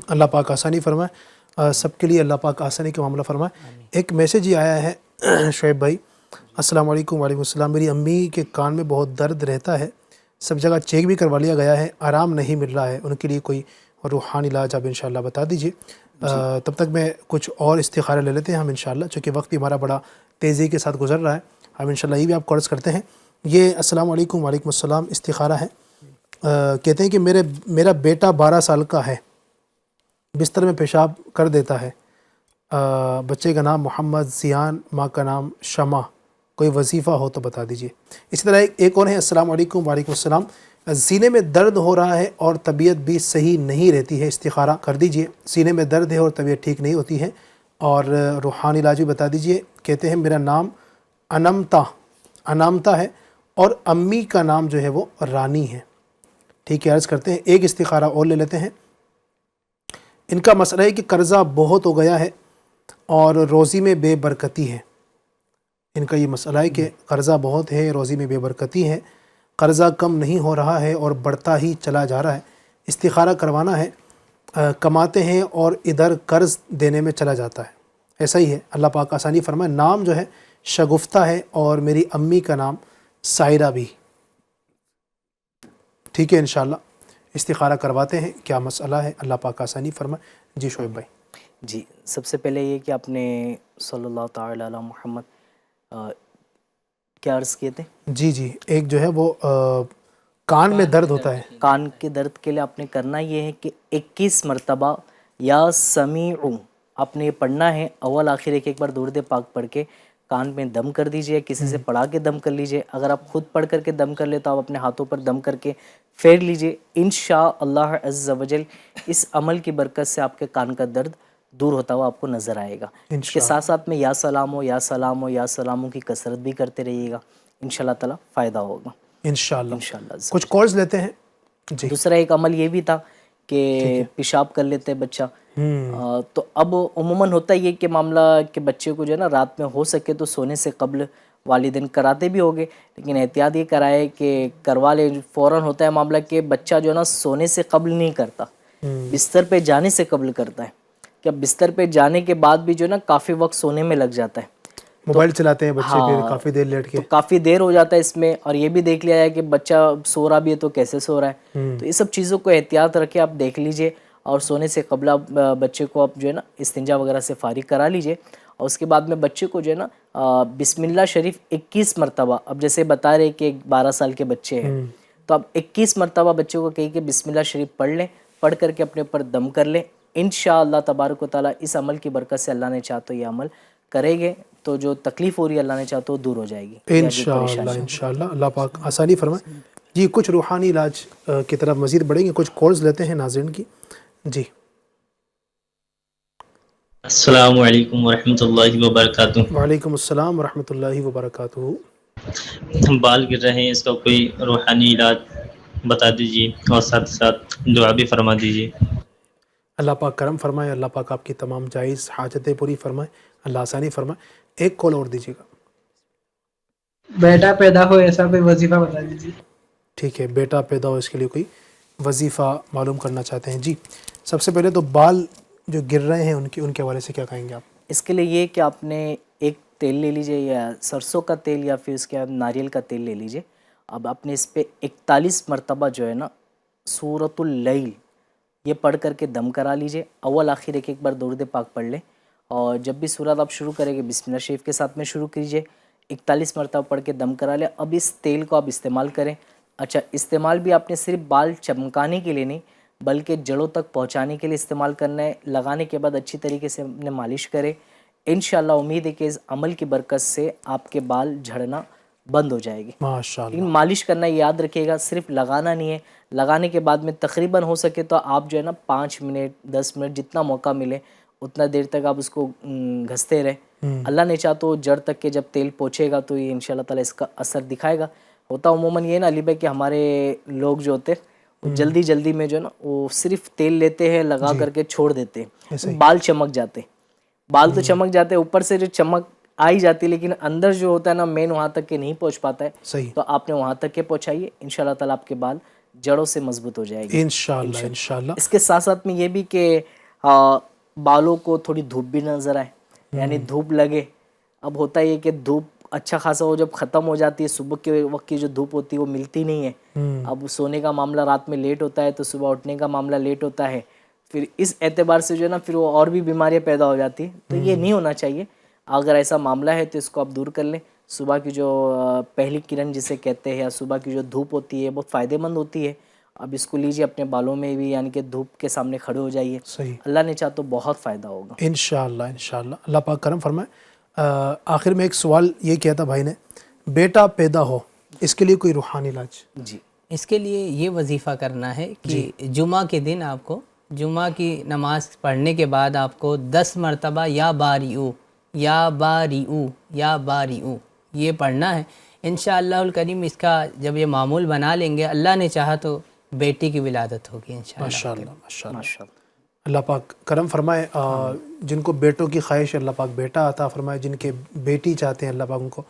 اللہ پاک آسانی فرمائے، سب کے لیے اللہ پاک آسانی کا معاملہ فرمائے۔ ایک میسیج ہی آیا ہے شعیب بھائی، السلام علیکم۔ وعلیکم السلام۔ میری امی کے کان میں بہت درد رہتا ہے، سب جگہ چیک بھی کروا لیا گیا ہے، آرام نہیں مل رہا ہے، ان کے لیے کوئی روحانی علاج آپ انشاءاللہ بتا دیجئے۔ تب تک میں کچھ اور استخارے لے لیتے ہیں ہم انشاءاللہ، چونکہ وقت بھی ہمارا بڑا تیزی کے ساتھ گزر رہا ہے، ہم انشاءاللہ یہ بھی آپ کو عرض کرتے ہیں۔ یہ السلام علیکم وعلیکم السلام استخارہ ہے، کہتے ہیں کہ میرا بیٹا 12 سال کا ہے، بستر میں پیشاب کر دیتا ہے، بچے کا نام محمد زیان، ماں کا نام شمع، کوئی وظیفہ ہو تو بتا دیجئے۔ اسی طرح ایک اور ہے، السلام علیکم وعلیکم السلام، سینے میں درد ہو رہا ہے اور طبیعت بھی صحیح نہیں رہتی ہے، استخارہ کر دیجئے۔ سینے میں درد ہے اور طبیعت ٹھیک نہیں ہوتی ہے، اور روحانی علاج بھی بتا دیجئے۔ کہتے ہیں میرا نام انامتا ہے اور امی کا نام جو ہے وہ رانی ہے۔ ٹھیک ہے، عرض کرتے ہیں ایک استخارہ اور لے لیتے ہیں۔ ان کا مسئلہ ہے کہ قرضہ بہت ہو گیا ہے اور روزی میں بے برکتی ہے۔ ان کا یہ مسئلہ ہے کہ قرضہ بہت ہے، روزی میں بے برکتی ہے، قرضہ کم نہیں ہو رہا ہے اور بڑھتا ہی چلا جا رہا ہے، استخارہ کروانا ہے کماتے ہیں اور ادھر قرض دینے میں چلا جاتا ہے. ایسا ہی ہے. اللہ پاک آسانی فرمائے. نام جو ہے شگفتہ ہے اور میری امی کا نام سائرہ بھی. ٹھیک ہے انشاءاللہ استخارہ کرواتے ہیں. کیا مسئلہ ہے اللہ پاک آسانی فرمائے. جی شعیب بھائی. جی سب سے پہلے یہ کہ آپ نے صلی اللہ تعالی علی محمد کیا عرض کیے تھے؟ جی ایک جو ہے وہ کان میں درد ہوتا ہے. کان کے درد کے لیے آپ نے کرنا یہ ہے کہ 21 مرتبہ یا سمیع آپ نے یہ پڑھنا ہے. اول آخر ایک بار درود پاک پڑھ کے کان میں دم کر دیجئے. کسی سے پڑھا کے دم کر لیجئے. اگر آپ خود پڑھ کر کے دم کر لے تو آپ اپنے ہاتھوں پر دم کر کے پھیر لیجئے. انشاءاللہ عز و جل اس عمل کی برکت سے آپ کے کان کا درد دور ہوتا ہوا آپ کو نظر آئے گا. اس کے ساتھ ساتھ میں یا سلام ہو یا سلام ہو یا سلاموں کی کثرت بھی کرتے رہیے گا. انشاءاللہ تعالی فائدہ ہوگا انشاءاللہ. کچھ کالز لیتے ہیں. جی دوسرا ایک عمل یہ بھی تھا کہ پیشاب کر لیتے بچہ. تو اب عموماً ہوتا یہ کہ معاملہ کہ بچے کو جو ہے نا رات میں ہو سکے تو سونے سے قبل والدین کراتے بھی ہوگے، لیکن احتیاط یہ کرائے کہ کروا لے. فوراً ہوتا ہے معاملہ کہ بچہ جو ہے نا سونے سے قبل نہیں کرتا، بستر پہ جانے سے قبل کرتا ہے. کہ اب بستر پہ جانے کے بعد بھی جو ہے نا کافی وقت سونے میں لگ جاتا ہے. موبائل چلاتے ہیں بچے پھر کافی دیر لیٹ کے تو کافی دیر ہو جاتا ہے اس میں. اور یہ بھی دیکھ لیا ہے کہ بچہ سو رہا بھی ہے تو کیسے سو رہا ہے. تو یہ سب چیزوں کو احتیاط رکھے، آپ دیکھ لیجئے اور سونے سے قبل آپ بچے کو آپ جو ہے نا استنجا وغیرہ سے فارغ کرا لیجئے. اور اس کے بعد میں بچے کو جو ہے نا بسم اللہ شریف 21 مرتبہ، اب جیسے بتا رہے کہ 12 سال کے بچے ہیں تو اب 21 مرتبہ بچے کو کہی کہ بسم اللہ شریف پڑھ لیں، پڑھ کر کے اپنے اوپر دم کر لیں. انشاءاللہ تبارک و تعالی اس عمل کی برکت سے اللہ نے چاہا تو یہ عمل کریں گے تو جو تکلیف ہو رہی ہے اللہ نے چاہا تو دور ہو جائے گی انشاءاللہ. اللہ پاک آسانی فرمائے. جی کچھ روحانی علاج کی طرف مزید بڑھیں گے. کچھ کالز لیتے ہیں ناظرین کی. جی السلام علیکم ورحمۃ اللہ وبرکاتہ. وعلیکم السلام ورحمۃ اللہ وبرکاتہ. بال گر رہے ہیں، اس کا کوئی روحانی علاج بتا دیجیے اور ساتھ ساتھ دعا بھی فرما دیجیے. اللہ پاک کرم فرمائے. اللہ پاک آپ کی تمام جائز حاجتیں پوری فرمائے. اللہ آسانی فرمائے. ایک کال اور دیجیے گا. بیٹا پیدا ہو ایسا کوئی وظیفہ بتا دیجیے. ٹھیک ہے بیٹا پیدا ہو اس کے لیے کوئی وظیفہ معلوم کرنا چاہتے ہیں. جی سب سے پہلے تو بال جو گر رہے ہیں ان کے حوالے سے کیا کہیں گے آپ؟ اس کے لیے یہ کہ آپ نے ایک تیل لے لیجئے یا سرسوں کا تیل یا پھر اس کے بعد ناریل کا تیل لے لیجئے. اب آپ نے اس پہ 41 مرتبہ جو ہے نا سورۃ اللیل یہ پڑھ کر کے دم کرا لیجئے. اول آخر ایک بار درود پاک پڑھ لیں اور جب بھی سورت آپ شروع کریں گے بسم اللہ شریف کے ساتھ میں شروع کیجئے. 41 مرتبہ پڑھ کے دم کرا لیں. اب اس تیل کو آپ استعمال کریں. اچھا استعمال بھی آپ نے صرف بال چمکانے کے لیے نہیں بلکہ جڑوں تک پہنچانے کے لیے استعمال کرنا ہے. لگانے کے بعد اچھی طریقے سے اپنے مالش کریں. انشاءاللہ امید ہے کہ اس عمل کی برکت سے آپ کے بال جھڑنا بند ہو جائے گی. ماشاءاللہ. لیکن مالش کرنا یاد رکھیے گا، صرف لگانا نہیں ہے. لگانے کے بعد میں تقریباً ہو سکے تو آپ جو ہے نا 5 منٹ 10 منٹ جتنا موقع ملے اتنا دیر تک آپ اس کو گھستے رہیں. اللہ نے چاہ تو جڑ تک کے جب تیل پہنچے گا تو یہ انشاءاللہ تعالی اس کا اثر دکھائے گا. ہوتا عموماً یہ نا علی بھائی کہ ہمارے لوگ جو ہوتے ہیں جلدی میں جو ہے نا وہ صرف تیل لیتے ہیں لگا کر کے چھوڑ دیتے ہیں، بال چمک جاتے. بال تو چمک جاتے ہیں، اوپر سے جو چمک آئی جاتی لیکن اندر جو ہوتا ہے نا مین وہاں تک کہ نہیں پہنچ پاتا ہے. تو آپ نے وہاں تک کے پہنچائیے. انشاءاللہ تعالی آپ کے بال جڑوں سے مضبوط ہو جائے گی انشاءاللہ. اس کے ساتھ ساتھ میں یہ بھی کہ بالوں کو تھوڑی دھوپ بھی نظر آئے، یعنی دھوپ لگے. اب ہوتا یہ کہ دھوپ اچھا خاصا وہ جب ختم ہو جاتی ہے صبح کے وقت کی جو دھوپ ہوتی ہے وہ ملتی نہیں ہے. اب سونے کا معاملہ رات میں لیٹ ہوتا ہے تو صبح اٹھنے کا معاملہ لیٹ ہوتا ہے. پھر اس اعتبار سے جو ہے نا پھر وہ اور بھی بیماریاں پیدا ہو جاتی ہیں. تو یہ نہیں ہونا چاہیے. اگر ایسا معاملہ ہے تو اس کو آپ دور کر لیں. صبح کی جو پہلی کرن جسے کہتے ہیں یا صبح کی جو دھوپ ہوتی ہے بہت فائدہ مند ہوتی ہے. اب اس کو لیجیے اپنے بالوں میں بھی، یعنی کہ دھوپ کے سامنے کھڑے ہو جائیے. اللہ نے چاہا تو بہت فائدہ ہوگا انشاءاللہ. اللہ پاک کرم فرمائے. آخر میں ایک سوال یہ کیا تھا بھائی نے، بیٹا پیدا ہو اس کے لیے کوئی روحانی علاج؟ جی اس کے لیے یہ وظیفہ کرنا ہے کہ جمعہ کے دن آپ کو جمعہ کی نماز پڑھنے کے بعد آپ کو 10 مرتبہ یا باریعو یا باریعو یا باریعو یہ پڑھنا ہے. انشاءاللہ الکریم اس کا جب یہ معمول بنا لیں گے اللہ نے چاہا تو بیٹی کی ولادت ہوگی انشاءاللہ. ماشاءاللہ. اللہ پاک کرم فرمائے. جن کو بیٹوں کی خواہش اللہ پاک بیٹا عطا فرمائے، جن کے بیٹی چاہتے ہیں اللہ پاک ان کو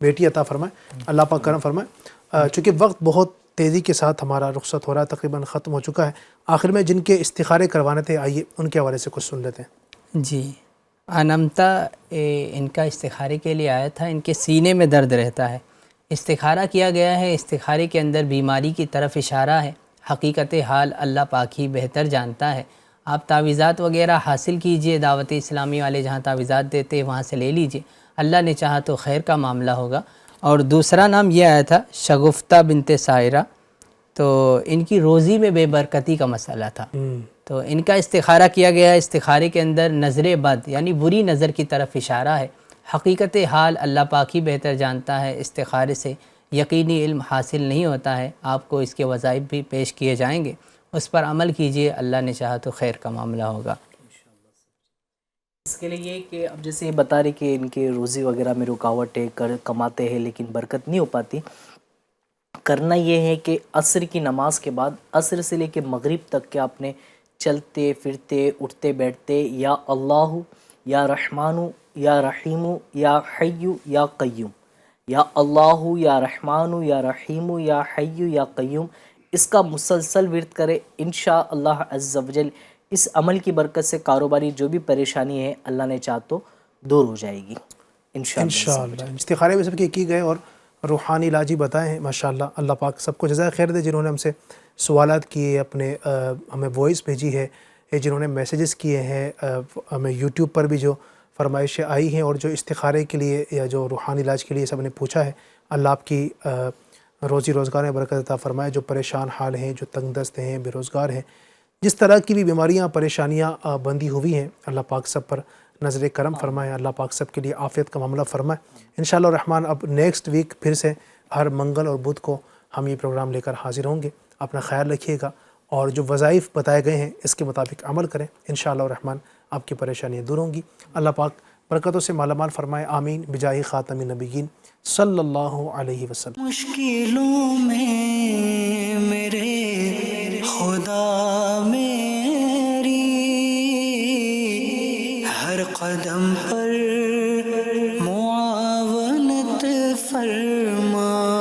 بیٹی عطا فرمائے. اللہ پاک کرم فرمائے. چونکہ وقت بہت تیزی کے ساتھ ہمارا رخصت ہو رہا ہے، تقریباً ختم ہو چکا ہے. آخر میں جن کے استخارے کروانے تھے آئیے ان کے حوالے سے کچھ سن لیتے ہیں. جی، انمتا ان کا استخارے کے لیے آیا تھا. ان کے سینے میں درد رہتا ہے، استخارہ کیا گیا ہے. استخارے کے اندر بیماری کی طرف اشارہ ہے. حقیقت حال اللہ پاک ہی بہتر جانتا ہے. آپ تعویذات وغیرہ حاصل کیجئے، دعوت اسلامی والے جہاں تعویذات دیتے وہاں سے لے لیجئے، اللہ نے چاہا تو خیر کا معاملہ ہوگا. اور دوسرا نام یہ آیا تھا شگفتہ بنت سائرہ، تو ان کی روزی میں بے برکتی کا مسئلہ تھا. تو ان کا استخارہ کیا گیا. استخارے کے اندر نظر بد یعنی بری نظر کی طرف اشارہ ہے. حقیقت حال اللہ پاک ہی بہتر جانتا ہے. استخارے سے یقینی علم حاصل نہیں ہوتا ہے. آپ کو اس کے وظائف بھی پیش کیے جائیں گے، اس پر عمل کیجئے، اللہ نے چاہا تو خیر کا معاملہ ہوگا. اس کے لیے یہ کہ اب جیسے یہ بتا رہے کہ ان کے روزی وغیرہ میں رکاوٹ ہے، کماتے ہیں لیکن برکت نہیں ہو پاتی. کرنا یہ ہے کہ عصر کی نماز کے بعد عصر سے لے کے مغرب تک کہ آپ نے چلتے پھرتے اٹھتے بیٹھتے یا اللہ یا رحمانو یا رحیمو یا حیو یا قیوم، یا اللہ یا رحمانو یا رحیمو یا حیو یا قیوم، اس کا مسلسل ورد کرے. انشاءاللہ عز و جل اس عمل کی برکت سے کاروباری جو بھی پریشانی ہے اللہ نے چاہ تو دور ہو جائے گی انشاءاللہ. استخارے میں سب کے کی گئے اور روحانی علاج ہی بتائے ہیں. ماشاءاللہ اللہ پاک سب کو جزائے خیر دے. جنہوں نے ہم سے سوالات کیے، اپنے ہمیں وائس بھیجی ہے، جنہوں نے میسیجز کیے ہیں، ہمیں یوٹیوب پر بھی جو فرمائشیں آئی ہیں، اور جو استخارے کے لیے یا جو روحانی علاج کے لیے سب نے پوچھا ہے، اللہ آپ کی روزی روزگار میں برکت عطا فرمائے. جو پریشان حال ہیں، جو تنگ دست ہیں، بے روزگار ہیں، جس طرح کی بھی بیماریاں پریشانیاں بندی ہوئی ہیں، اللہ پاک سب پر نظر کرم فرمائے. اللہ پاک سب کے لیے عافیت کا معاملہ فرمائے. انشاءاللہ الرحمن اب نیکسٹ ویک پھر سے ہر منگل اور بدھ کو ہم یہ پروگرام لے کر حاضر ہوں گے. اپنا خیال رکھیے گا اور جو وظائف بتائے گئے ہیں اس کے مطابق عمل کریں. انشاءاللہ الرحمن آپ کی پریشانیاں دور ہوں گی. اللہ پاک برکتوں سے مالا مال فرمائے. آمین بجاہ خاتم النبیین صلی اللہ علیہ وسلم. مشکلوں میں میرے خدا میری ہر قدم پر معاونت فرما.